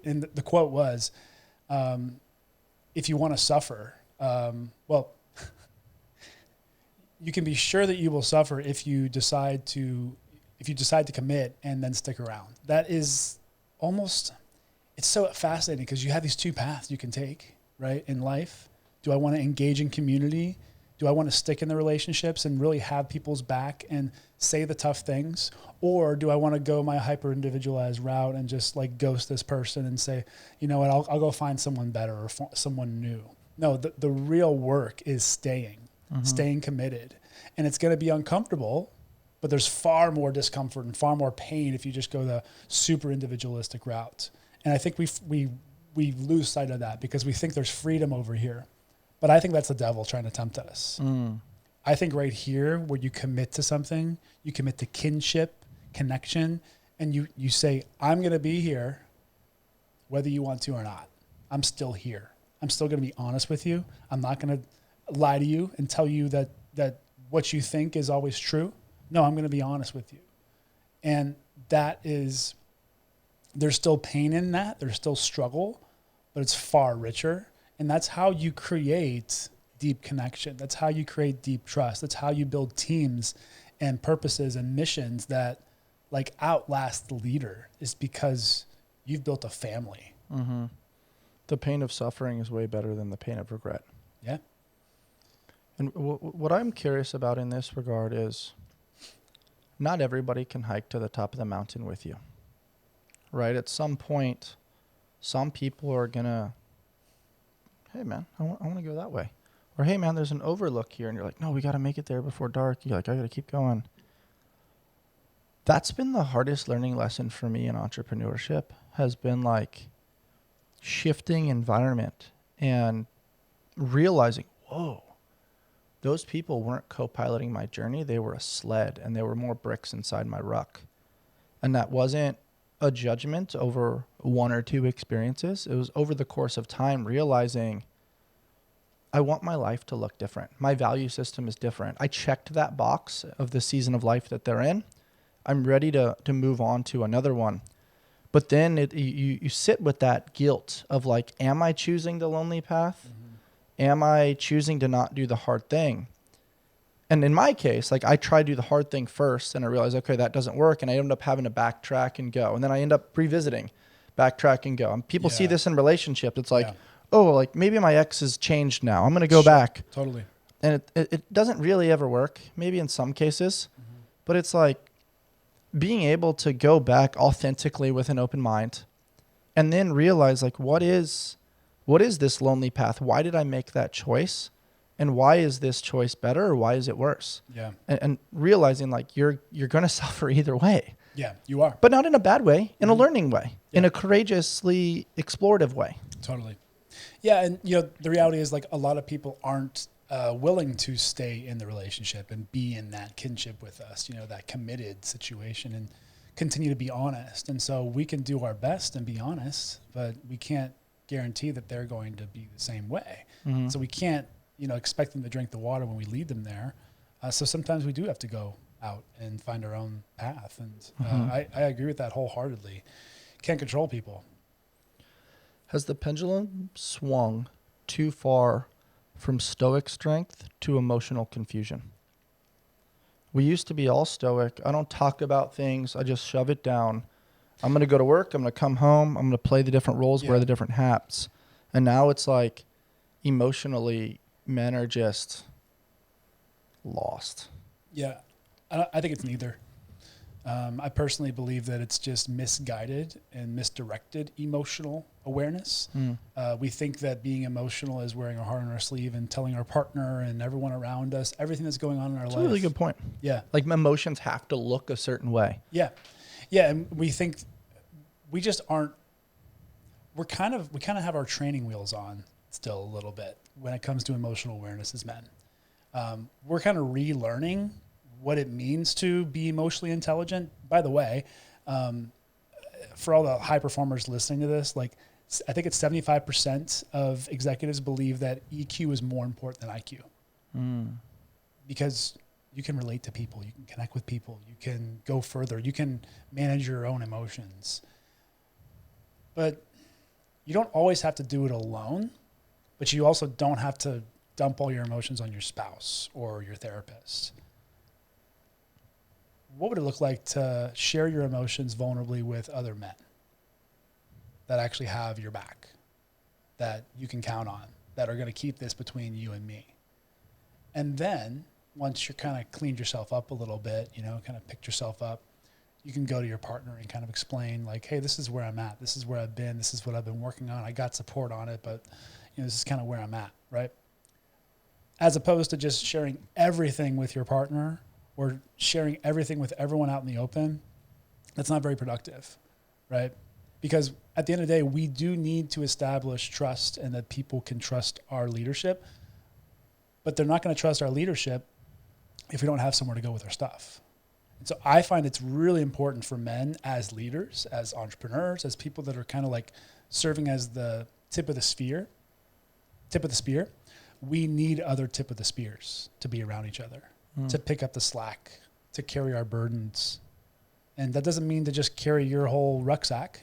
And the quote was, if you want to suffer, well, you can be sure that you will suffer if you decide to commit and then stick around. That is almost, it's so fascinating because you have these two paths you can take. right, in life? Do I want to engage in community? Do I want to stick in the relationships and really have people's back and say the tough things? Or do I want to go my hyper individualized route and just like ghost this person and say, you know what, I'll go find someone better or someone new? No, the real work is staying committed. And it's going to be uncomfortable, but there's far more discomfort and far more pain if you just go the super individualistic route. And I think we lose sight of that because we think there's freedom over here. But I think that's the devil trying to tempt us. I think right here, where you commit to something, you commit to kinship, connection, and you say, I'm going to be here whether you want to or not. I'm still here. I'm still going to be honest with you. I'm not going to lie to you and tell you that what you think is always true. No, I'm going to be honest with you. And that is, there's still pain in that. There's still struggle, but it's far richer. And that's how you create deep connection. That's how you create deep trust. That's how you build teams and purposes and missions that like outlast the leader, is because you've built a family. Mm-hmm. The pain of suffering is way better than the pain of regret. Yeah. And what I'm curious about in this regard is not everybody can hike to the top of the mountain with you, right? At some point, some people are going to, hey, man, I want to go that way. Or, hey, man, there's an overlook here. And you're like, no, we got to make it there before dark. You're like, I got to keep going. That's been the hardest learning lesson for me in entrepreneurship, has been like shifting environment and realizing, whoa, those people weren't co-piloting my journey. They were a sled, and there were more bricks inside my ruck. And that wasn't a judgment over one or two experiences. It was over the course of time realizing I want my life to look different. My value system is different. I checked that box of the season of life that they're in. I'm ready to move on to another one. But then you sit with that guilt of like, am I choosing the lonely path? Mm-hmm. Am I choosing to not do the hard thing? And in my case, like I try to do the hard thing first, and I realize, okay, that doesn't work. And I end up having to backtrack and go. And then I end up revisiting, backtrack and go. And people see this in relationships. It's like, oh, like maybe my ex has changed now. I'm going to go back. Totally. And it doesn't really ever work, maybe in some cases. Mm-hmm. But it's like being able to go back authentically with an open mind and then realize like, what is this lonely path? Why did I make that choice? And why is this choice better, or why is it worse? Yeah. And realizing like you're going to suffer either way. Yeah, you are. But not in a bad way, in mm-hmm. a learning way, in a courageously explorative way. Totally. Yeah. And the reality is like a lot of people aren't willing to stay in the relationship and be in that kinship with us, that committed situation, and continue to be honest. And so we can do our best and be honest, but we can't guarantee that they're going to be the same way. Mm-hmm. So we can't, expect them to drink the water when we lead them there. So sometimes we do have to go out and find our own path. And I agree with that wholeheartedly. Can't control people. Has the pendulum swung too far from stoic strength to emotional confusion? We used to be all stoic. I don't talk about things. I just shove it down. I'm going to go to work. I'm going to come home. I'm going to play the different roles, wear the different hats. And now it's like emotionally, men are just lost. Yeah. I think it's neither. I personally believe that it's just misguided and misdirected emotional awareness. We think that being emotional is wearing our heart on our sleeve and telling our partner and everyone around us everything that's going on in our life. That's a really good point. Yeah. Like emotions have to look a certain way. Yeah. Yeah. And we think we just aren't, we kind of have our training wheels on still a little bit when it comes to emotional awareness as men. We're kind of relearning what it means to be emotionally intelligent. By the way, for all the high performers listening to this, like I think it's 75% of executives believe that EQ is more important than IQ. Because you can relate to people, you can connect with people, you can go further, you can manage your own emotions. But you don't always have to do it alone, but you also don't have to dump all your emotions on your spouse or your therapist. What would it look like to share your emotions vulnerably with other men that actually have your back? that you can count on, that are going to keep this between you and me. And then once you're kind of cleaned yourself up a little bit, you know, kind of picked yourself up, you can go to your partner and kind of explain like, hey, this is where I'm at. This is where I've been. This is what I've been working on. I got support on it, but you know, this is kind of where I'm at, right? As opposed to just sharing everything with your partner or sharing everything with everyone out in the open. That's not very productive, right? Because at the end of the day, we do need to establish trust and that people can trust our leadership, but they're not going to trust our leadership if we don't have somewhere to go with our stuff. And so I find it's really important for men as leaders, as entrepreneurs, as people that are kind of like serving as the tip of the spear. We need other tip of the spears to be around each other, to pick up the slack, to carry our burdens. And that doesn't mean to just carry your whole rucksack.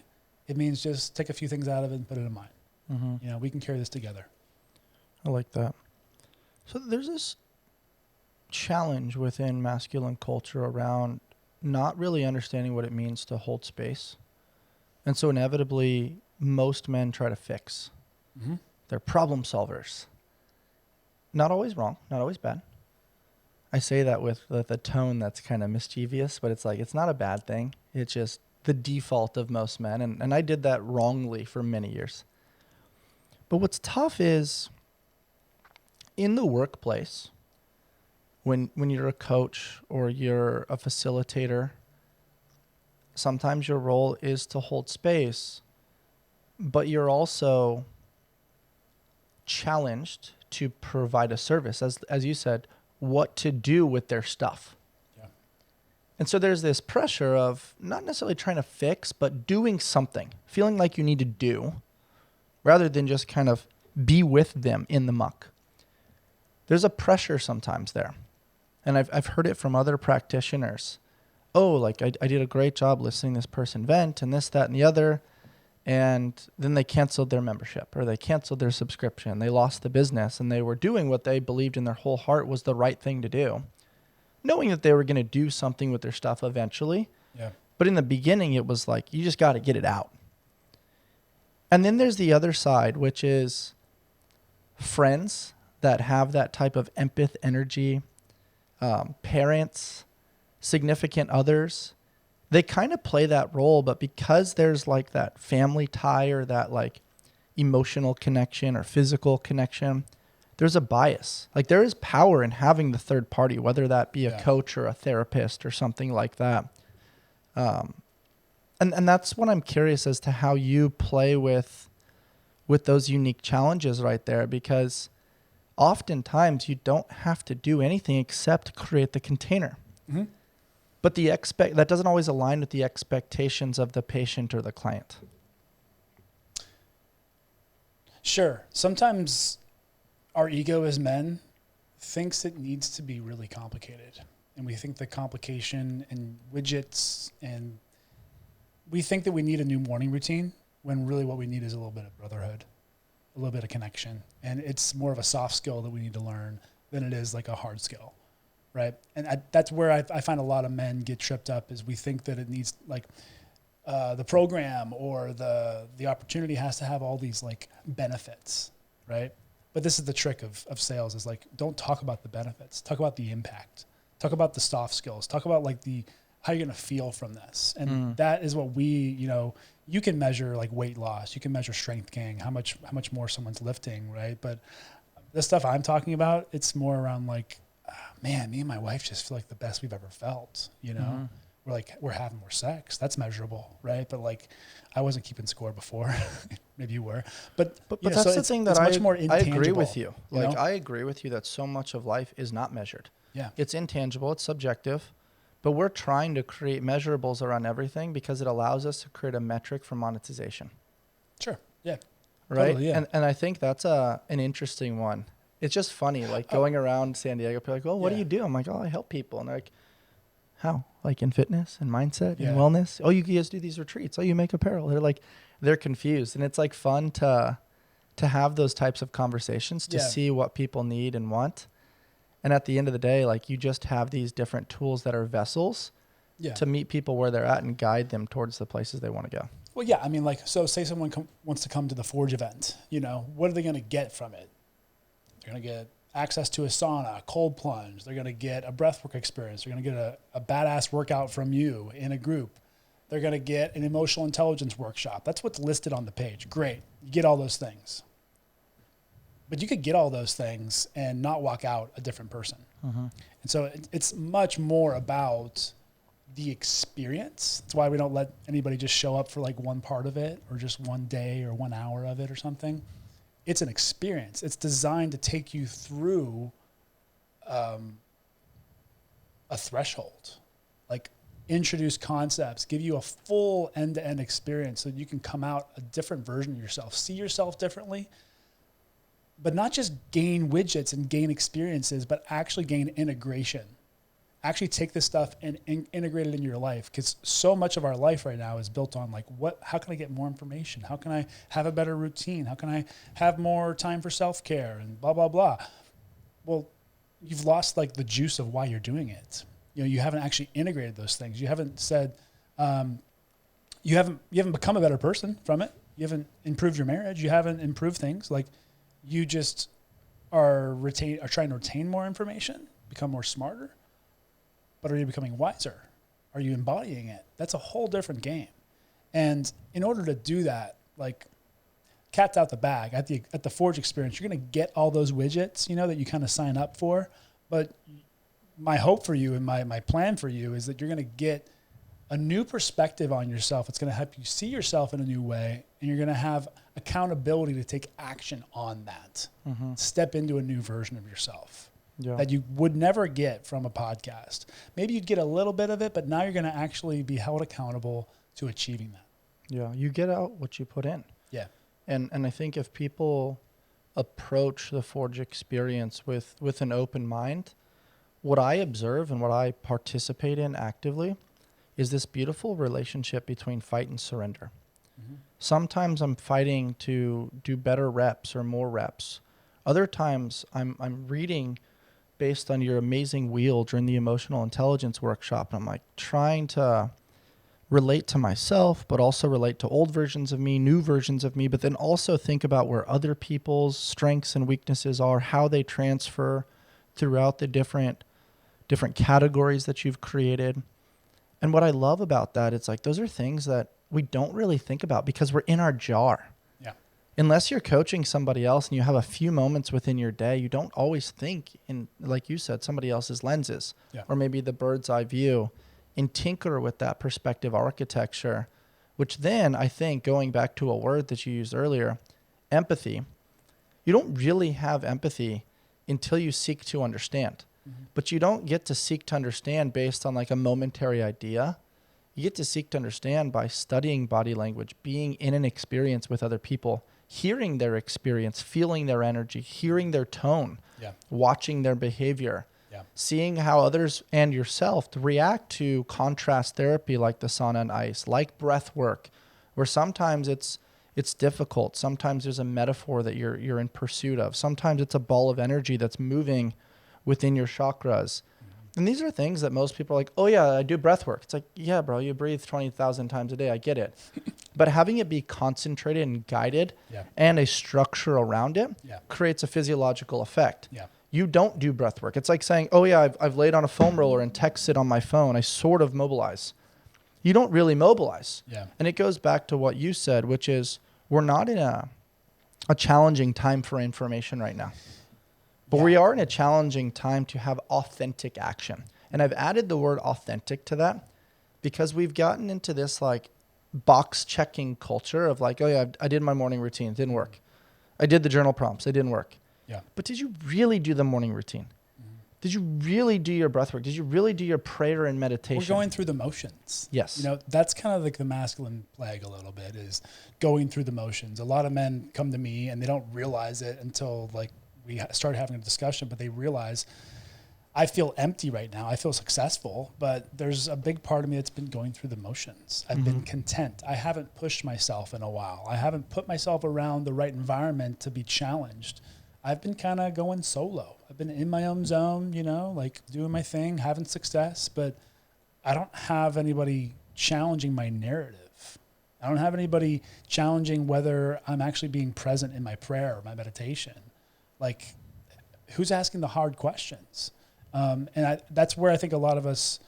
It means just take a few things out of it and put it in mine. Mm-hmm. You know, we can carry this together. I like that. So there's this challenge within masculine culture around not really understanding what it means to hold space. And so inevitably, most men try to fix. Mm-hmm. They're problem solvers. Not always wrong, not always bad. I say that with a tone that's kind of mischievous, but it's like, it's not a bad thing. It's just the default of most men. And I did that wrongly for many years. But what's tough is in the workplace, when you're a coach or you're a facilitator, sometimes your role is to hold space, but you're also challenged to provide a service, as you said, what to do with their stuff. Yeah. And so there's this pressure of not necessarily trying to fix, but doing something, feeling like you need to do, rather than just kind of be with them in the muck. There's a pressure sometimes there. And I've heard it from other practitioners. Oh, like I did a great job listening to this person vent and this, that, and the other. And then they canceled their membership or they canceled their subscription. They lost the business and they were doing what they believed in their whole heart was the right thing to do, knowing that they were going to do something with their stuff eventually. Yeah. But in the beginning, it was like, you just got to get it out. And then there's the other side, which is friends that have that type of empath energy, parents, significant others. They kind of play that role, but because there's like that family tie or that like emotional connection or physical connection, there's a bias. Like there is power in having the third party, whether that be a coach or a therapist or something like that. And that's what I'm curious as to how you play with those unique challenges right there, because oftentimes you don't have to do anything except create the container. Mm-hmm. But that doesn't always align with the expectations of the patient or the client. Sure. Sometimes our ego as men thinks it needs to be really complicated. And we think the complication and widgets, and we think that we need a new morning routine when really what we need is a little bit of brotherhood, a little bit of connection. And it's more of a soft skill that we need to learn than it is like a hard skill. Right. And that's where I find a lot of men get tripped up, is we think that it needs like the program or the opportunity has to have all these like benefits. Right. But this is the trick of sales, is like, don't talk about the benefits, talk about the impact, talk about the soft skills, talk about like how you're going to feel from this. And that is what you can measure like weight loss, you can measure strength gain, how much more someone's lifting. Right. But the stuff I'm talking about, it's more around like, man, me and my wife just feel like the best we've ever felt, you know? We're having more sex. That's measurable, right? But like, I wasn't keeping score before. Maybe you were. But that's so the thing that it's much more I intangible. agree with you. Like, know? I agree with you that so much of life is not measured. Yeah. It's intangible, it's subjective, but we're trying to create measurables around everything because it allows us to create a metric for monetization. Sure. Yeah. Right. Totally, yeah. And I think that's an interesting one. It's just funny, like going around San Diego, people are like, oh, what do you do? I'm like, oh, I help people. And they're like, how? Like in fitness and mindset and wellness? Oh, you guys do these retreats. Oh, you make apparel. They're confused. And it's like fun to have those types of conversations, to see what people need and want. And at the end of the day, like, you just have these different tools that are vessels to meet people where they're at and guide them towards the places they want to go. Well, yeah, I mean, like, so say someone wants to come to the Forge event, you know, what are they going to get from it? They're going to get access to a sauna, a cold plunge. They're going to get a breathwork experience. They're going to get a badass workout from you in a group. They're going to get an emotional intelligence workshop. That's what's listed on the page. Great. You get all those things. But you could get all those things and not walk out a different person. Mm-hmm. And so it's much more about the experience. That's why we don't let anybody just show up for like one part of it or just one day or 1 hour of it or something. It's an experience. It's designed to take you through a threshold, like introduce concepts, give you a full end-to-end experience so that you can come out a different version of yourself, see yourself differently, but not just gain widgets and gain experiences, but actually gain integration. Actually take this stuff and integrate it in your life, because so much of our life right now is built on like, how can I get more information? How can I have a better routine? How can I have more time for self-care and blah, blah, blah. Well, you've lost like the juice of why you're doing it. You know, you haven't actually integrated those things. You haven't said, you haven't become a better person from it. You haven't improved your marriage. You haven't improved things. Like, you just are trying to retain more information, become more smarter. But are you becoming wiser? Are you embodying it? That's a whole different game. And in order to do that, like, cat's out the bag. At the Forge experience, you're going to get all those widgets, you know, that you kind of sign up for. But my hope for you and my plan for you is that you're going to get a new perspective on yourself. It's going to help you see yourself in a new way, and you're going to have accountability to take action on that. Mm-hmm. Step into a new version of yourself. Yeah. That you would never get from a podcast. Maybe you'd get a little bit of it, but now you're going to actually be held accountable to achieving that. Yeah, you get out what you put in. Yeah. And I think if people approach the Forge experience with an open mind, what I observe and what I participate in actively is this beautiful relationship between fight and surrender. Mm-hmm. Sometimes I'm fighting to do better reps or more reps. Other times I'm reading based on your amazing wheel during the emotional intelligence workshop. And I'm like trying to relate to myself, but also relate to old versions of me, new versions of me, but then also think about where other people's strengths and weaknesses are, how they transfer throughout the different categories that you've created. And what I love about that, it's like, those are things that we don't really think about because we're in our jar. Unless you're coaching somebody else and you have a few moments within your day, you don't always think in, like you said, somebody else's lenses, or maybe the bird's eye view, and tinker with that perspective architecture, which then I think, going back to a word that you used earlier, empathy, you don't really have empathy until you seek to understand. Mm-hmm. But you don't get to seek to understand based on like a momentary idea. You get to seek to understand by studying body language, being in an experience with other people, hearing their experience, feeling their energy, hearing their tone, watching their behavior, seeing how others and yourself react to contrast therapy like the sauna and ice, like breath work, where sometimes it's difficult. Sometimes there's a metaphor that you're in pursuit of. Sometimes it's a ball of energy that's moving within your chakras. And these are things that most people are like, oh yeah, I do breath work. It's like, yeah, bro, you breathe 20,000 times a day. I get it. But having it be concentrated and guided and a structure around it creates a physiological effect. Yeah. You don't do breath work. It's like saying, oh yeah, I've laid on a foam roller and texted on my phone. I sort of mobilize. You don't really mobilize. Yeah. And it goes back to what you said, which is we're not in a challenging time for information right now. But we are in a challenging time to have authentic action. And I've added the word authentic to that because we've gotten into this like box checking culture of like, oh yeah, I did my morning routine. It didn't work. I did the journal prompts. It didn't work. Yeah. But did you really do the morning routine? Mm-hmm. Did you really do your breath work? Did you really do your prayer and meditation? We're going through the motions. Yes. You know, that's kind of like the masculine plague a little bit, is going through the motions. A lot of men come to me and they don't realize it until like we started having a discussion, but they realize I feel empty right now. I feel successful, but there's a big part of me that's been going through the motions. I've been content. I haven't pushed myself in a while. I haven't put myself around the right environment to be challenged. I've been kind of going solo. I've been in my own zone, you know, like doing my thing, having success, but I don't have anybody challenging my narrative. I don't have anybody challenging whether I'm actually being present in my prayer or my meditation. Like, who's asking the hard questions? That's where I think a lot of us,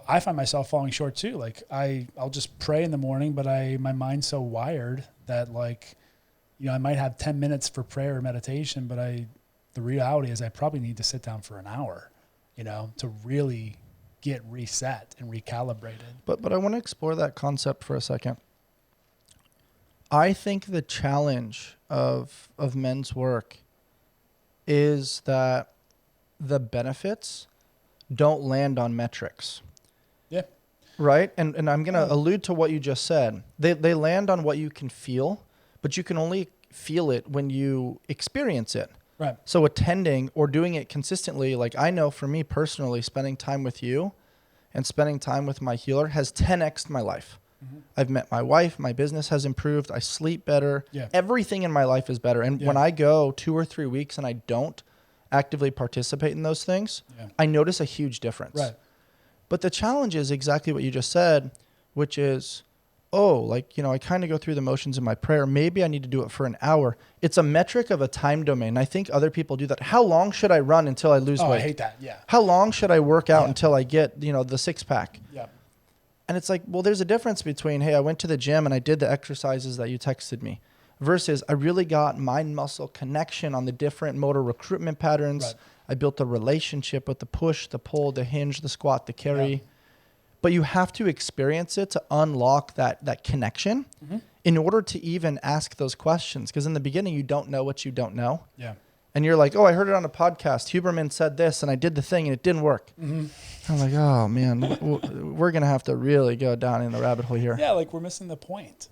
I find myself falling short too. Like I'll just pray in the morning, but my mind's so wired that like, I might have 10 minutes for prayer or meditation, but the reality is I probably need to sit down for an hour, to really get reset and recalibrated. But I want to explore that concept for a second. I think the challenge of men's work is that the benefits don't land on metrics. Yeah. Right? And I'm going to allude to what you just said. They land on what you can feel, but you can only feel it when you experience it. Right. So attending or doing it consistently, like I know for me personally, spending time with you and spending time with my healer has 10x'd my life. Mm-hmm. I've met my wife. My business has improved. I sleep better. Yeah. Everything in my life is better. And when I go 2 or 3 weeks and I don't actively participate in those things, I notice a huge difference. Right. But the challenge is exactly what you just said, which is, I kind of go through the motions in my prayer. Maybe I need to do it for an hour. It's a metric of a time domain. I think other people do that. How long should I run until I lose weight? I hate that. Yeah. How long should I work out until I get, the 6-pack? Yeah. And it's like, well, there's a difference between, hey, I went to the gym and I did the exercises that you texted me versus I really got mind-muscle connection on the different motor recruitment patterns. Right. I built a relationship with the push, the pull, the hinge, the squat, the carry. Yeah. But you have to experience it to unlock that connection in order to even ask those questions. Because in the beginning, you don't know what you don't know. Yeah. And you're like, I heard it on a podcast. Huberman said this, and I did the thing, and it didn't work. Mm-hmm. I'm like, oh, man, we're going to have to really go down in the rabbit hole here. Yeah, like we're missing the point,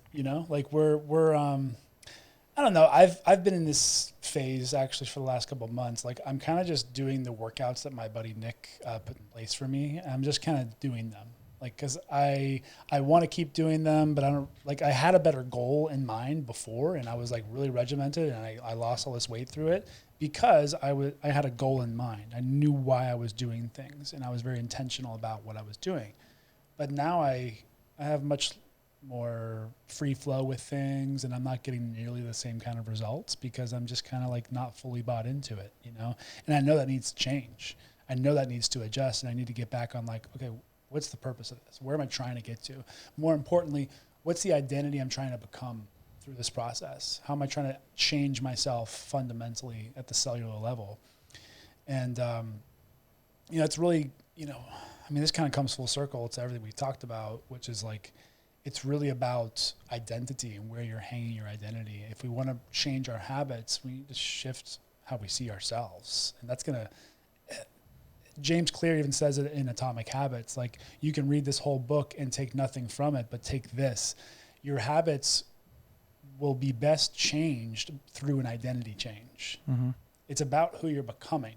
Like we're I don't know. I've been in this phase actually for the last couple of months. Like I'm kind of just doing the workouts that my buddy Nick put in place for me. I'm just kind of doing them. Like, cause I want to keep doing them, but I had a better goal in mind before and I was like really regimented and I lost all this weight through it because I had a goal in mind. I knew why I was doing things and I was very intentional about what I was doing. But now I have much more free flow with things and I'm not getting nearly the same kind of results because I'm just kind of like not fully bought into it, And I know that needs to change. I know that needs to adjust and I need to get back on like, okay, what's the purpose of this? Where am I trying to get to? More importantly, what's the identity I'm trying to become through this process? How am I trying to change myself fundamentally at the cellular level? And, it's really, this kind of comes full circle to everything we talked about, which is like, it's really about identity and where you're hanging your identity. If we want to change our habits, we need to shift how we see ourselves. And that's going to, James Clear even says it in Atomic Habits, like you can read this whole book and take nothing from it, but take this. Your habits will be best changed through an identity change. Mm-hmm. It's about who you're becoming.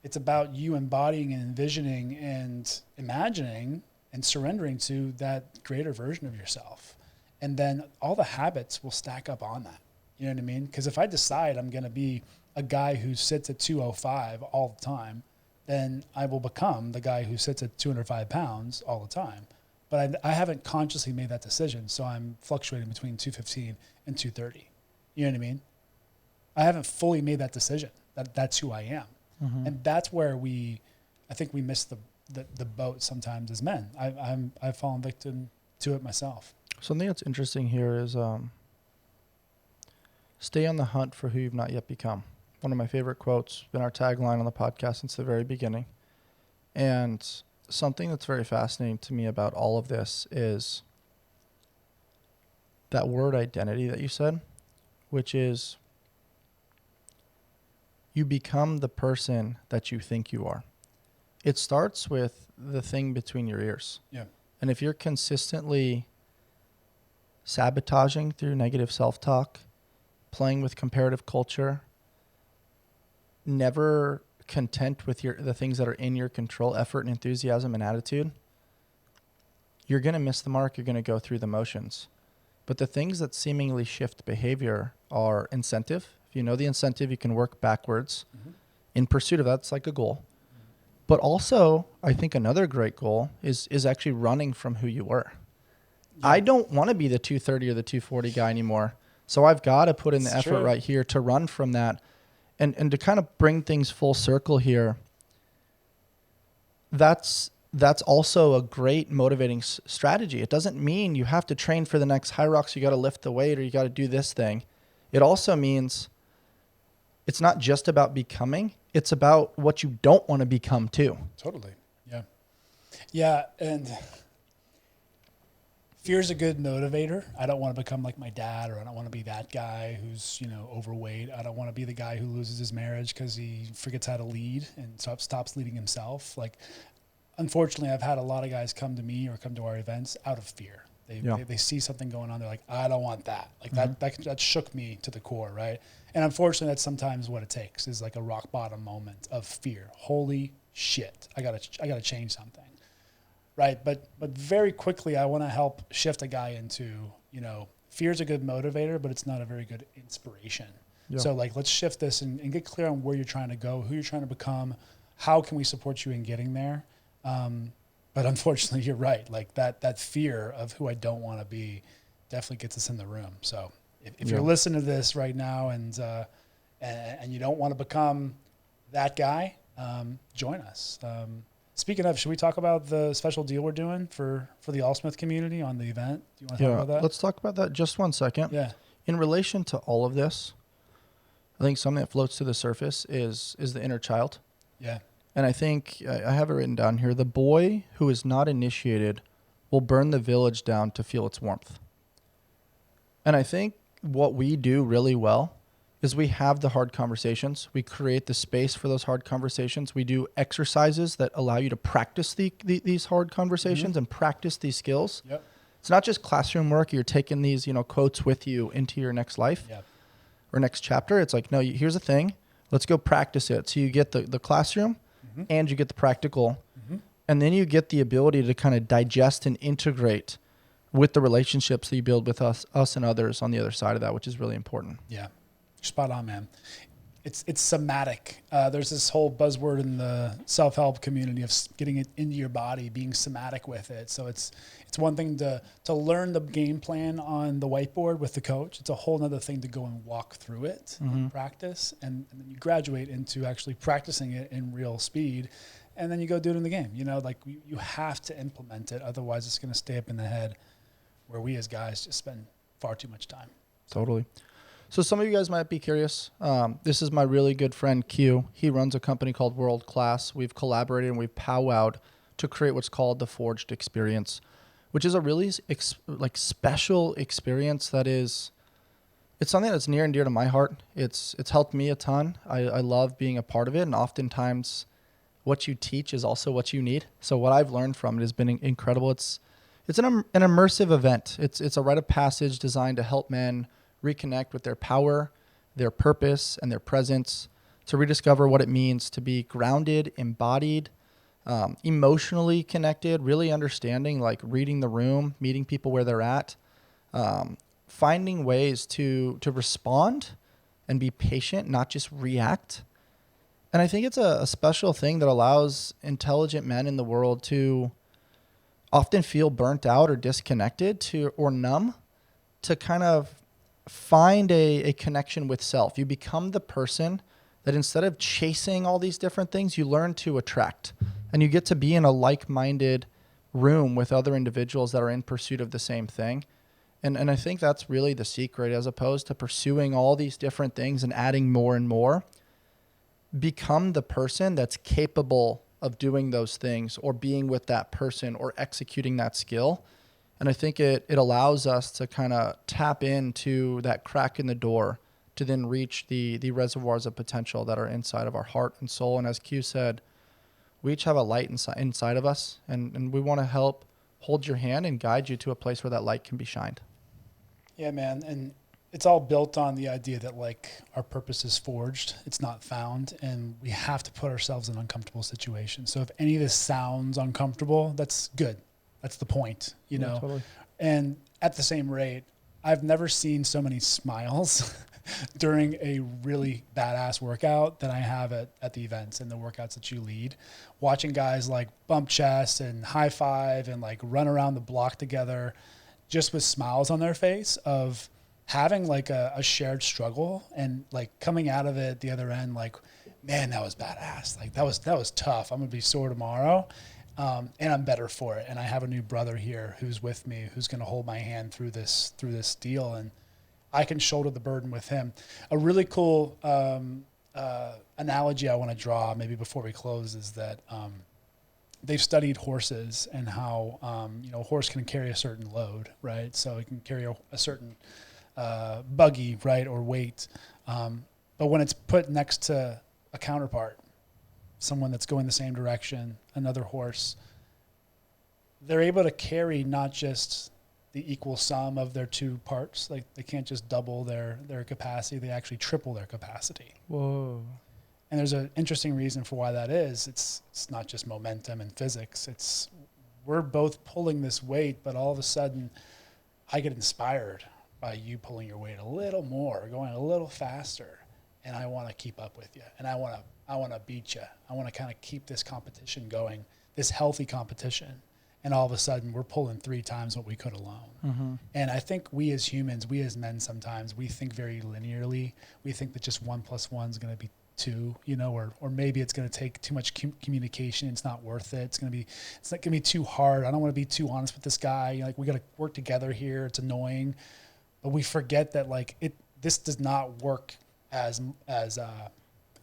It's about you embodying and envisioning and imagining and surrendering to that greater version of yourself. And then all the habits will stack up on that. You know what I mean? Because if I decide I'm going to be a guy who sits at 205 all the time, then I will become the guy who sits at 205 pounds all the time. But I haven't consciously made that decision, so I'm fluctuating between 215 and 230. You know what I mean? I haven't fully made that decision. That's who I am. Mm-hmm. And that's where I think we miss the boat sometimes as men. I've fallen victim to it myself. Something that's interesting here is stay on the hunt for who you've not yet become. One of my favorite quotes, been our tagline on the podcast since the very beginning. And something that's very fascinating to me about all of this is that word identity that you said, which is you become the person that you think you are. It starts with the thing between your ears. Yeah. And if you're consistently sabotaging through negative self-talk, playing with comparative culture, never content with the things that are in your control, effort and enthusiasm and attitude, you're going to miss the mark. You're going to go through the motions. But the things that seemingly shift behavior are incentive. If you know the incentive, you can work backwards in pursuit of that. It's like a goal. But also, I think another great goal is actually running from who you were. I don't want to be the 230 or the 240 guy anymore. So I've got to put in the effort right here to run from that. And to kind of bring things full circle here, that's also a great motivating strategy. It doesn't mean you have to train for the next high rocks, you got to lift the weight or you got to do this thing. It also means it's not just about becoming, it's about what you don't want to become too. Totally. Yeah. Yeah. And fear's a good motivator. I don't want to become like my dad, or I don't want to be that guy who's, overweight. I don't want to be the guy who loses his marriage because he forgets how to lead and stops leading himself. Like, unfortunately, I've had a lot of guys come to me or come to our events out of fear. They see something going on. They're like, I don't want that. Like that shook me to the core. Right. And unfortunately, that's sometimes what it takes, is like a rock bottom moment of fear. Holy shit. I gotta change something. Right. But very quickly, I want to help shift a guy into, fear's a good motivator, but it's not a very good inspiration. Yeah. So like, let's shift this and get clear on where you're trying to go, who you're trying to become, how can we support you in getting there? But unfortunately, you're right. Like that fear of who I don't want to be definitely gets us in the room. So if you're listening to this right now and you don't want to become that guy, join us. Speaking of, should we talk about the special deal we're doing for the Allsmith community on the event? Do you want to talk about that? Let's talk about that just 1 second. Yeah. In relation to all of this, I think something that floats to the surface is the inner child. Yeah. And I think I have it written down here. The boy who is not initiated will burn the village down to feel its warmth. And I think what we do really well is we have the hard conversations. We create the space for those hard conversations. We do exercises that allow you to practice these hard conversations and practice these skills. Yep. It's not just classroom work. You're taking these, quotes with you into your next life or next chapter. It's like, no, here's the thing. Let's go practice it. So you get the classroom and you get the practical. And then you get the ability to kind of digest and integrate with the relationships that you build with us and others on the other side of that, which is really important. Yeah. Spot on, man. It's somatic. There's this whole buzzword in the self-help community of getting it into your body, being somatic with it. So it's one thing to learn the game plan on the whiteboard with the coach. It's a whole other thing to go and walk through it and practice. And then you graduate into actually practicing it in real speed. And then you go do it in the game. Like you have to implement it. Otherwise, it's going to stay up in the head, where we as guys just spend far too much time. Totally. So some of you guys might be curious. This is my really good friend, Q. He runs a company called World Class. We've collaborated and we've powwowed to create what's called the Forged Experience, which is a really special experience that is, it's something that's near and dear to my heart. It's helped me a ton. I love being a part of it. And oftentimes what you teach is also what you need. So what I've learned from it has been incredible. It's an immersive event. It's a rite of passage designed to help men reconnect with their power, their purpose, and their presence, to rediscover what it means to be grounded, embodied, emotionally connected, really understanding, like reading the room, meeting people where they're at, finding ways to respond and be patient, not just react. And I think it's a special thing that allows intelligent men in the world to often feel burnt out or disconnected or numb, to kind of find a connection with self. You become the person that, instead of chasing all these different things, you learn to attract. And you get to be in a like-minded room with other individuals that are in pursuit of the same thing. And I think that's really the secret, as opposed to pursuing all these different things and adding more and more. Become the person that's capable of doing those things, or being with that person, or executing that skill. And I think it allows us to kind of tap into that crack in the door to then reach the reservoirs of potential that are inside of our heart and soul. And as Q said, we each have a light inside of us, and we want to help hold your hand and guide you to a place where that light can be shined. Yeah, man. And it's all built on the idea that like our purpose is forged. It's not found. And we have to put ourselves in uncomfortable situations. So if any of this sounds uncomfortable, that's good. That's the point, Yeah, totally. And at the same rate, I've never seen so many smiles during a really badass workout than I have at the events and the workouts that you lead. Watching guys like bump chest and high five and like run around the block together, just with smiles on their face of having like a shared struggle and like coming out of it the other end, like, man, that was badass. Like that was tough. I'm going to be sore tomorrow. And I'm better for it. And I have a new brother here who's with me, who's going to hold my hand through this deal. And I can shoulder the burden with him. A really cool, analogy I want to draw maybe before we close is that, they've studied horses and how, a horse can carry a certain load, right? So it can carry a certain, buggy, right, or weight. But when it's put next to a counterpart, someone that's going the same direction, another horse, they're able to carry not just the equal sum of their two parts. Like they can't just double their capacity, they actually triple their capacity. Whoa. And there's an interesting reason for why that is. It's not just momentum and physics. It's we're both pulling this weight, but all of a sudden I get inspired by you pulling your weight a little more, going a little faster, and I want to keep up with you. And I want to beat you. I want to kind of keep this competition going, this healthy competition. And all of a sudden we're pulling 3 times what we could alone. Mm-hmm. And I think we as humans, we as men sometimes, we think very linearly. We think that just 1 + 1 is going to be 2, or maybe it's going to take too much communication. It's not worth it. It's not going to be too hard. I don't want to be too honest with this guy. Like we got to work together here. It's annoying. But we forget that this does not work as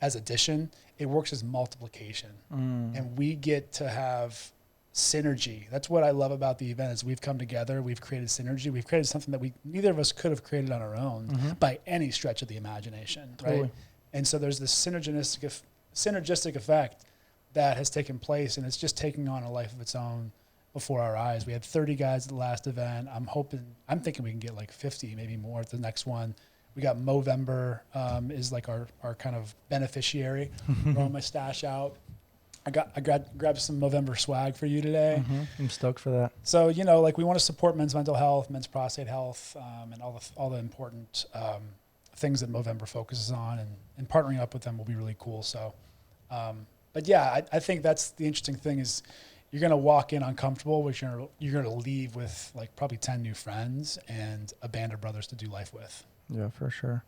addition. It works as multiplication. And we get to have synergy. That's what I love about the event is we've come together. We've created synergy. We've created something that neither of us could have created on our own by any stretch of the imagination. Totally. Right. And so there's this synergistic effect that has taken place, and it's just taking on a life of its own before our eyes. We had 30 guys at the last event. I'm thinking we can get like 50, maybe more at the next one. We got Movember is like our kind of beneficiary. Throwing my stash out. I grabbed some Movember swag for you today. I'm stoked for that. So, we want to support men's mental health, men's prostate health, and all the important things that Movember focuses on, and partnering up with them will be really cool. So, but yeah, I think that's the interesting thing is you're going to walk in uncomfortable, which you're going to leave with like probably 10 new friends and a band of brothers to do life with. Yeah, for sure.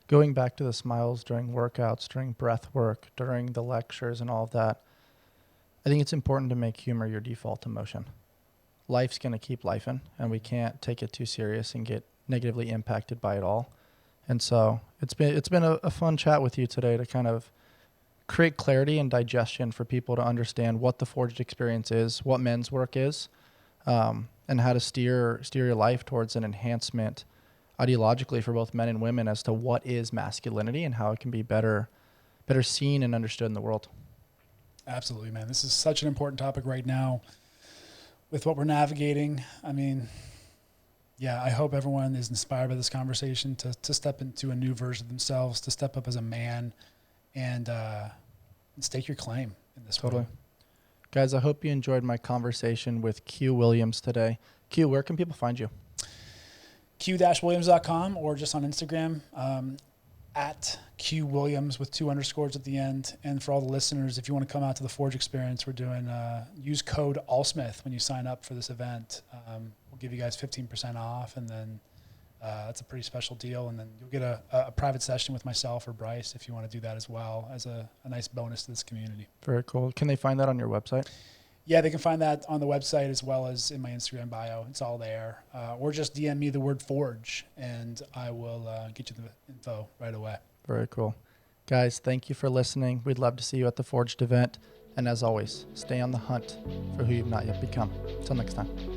Going back to the smiles during workouts, during breath work, during the lectures and all of that, I think it's important to make humor your default emotion. Life's going to keep lifing, and we can't take it too serious and get negatively impacted by it all. And so it's been a fun chat with you today to kind of create clarity and digestion for people to understand what the Forged experience is, what men's work is, and how to steer your life towards an enhancement ideologically for both men and women as to what is masculinity and how it can be better seen and understood in the world. Absolutely, man. This is such an important topic right now with what we're navigating. I mean, yeah, I hope everyone is inspired by this conversation to step into a new version of themselves, to step up as a man and stake your claim in this Totally. world. Guys, I hope you enjoyed my conversation with Q Williams today. Q, where can people find you? q-williams.com or just on Instagram, at Q Williams with 2 underscores at the end. And for all the listeners, if you want to come out to the Forge experience, we're doing, use code ALLSMITH when you sign up for this event. We'll give you guys 15% off, and then that's a pretty special deal. And then you'll get a private session with myself or Bryce if you want to do that as well as a nice bonus to this community. Very cool. Can they find that on your website? Yeah, they can find that on the website as well as in my Instagram bio. It's all there. Or just DM me the word Forge, and I will get you the info right away. Very cool. Guys, thank you for listening. We'd love to see you at the Forged event. And as always, stay on the hunt for who you've not yet become. Until next time.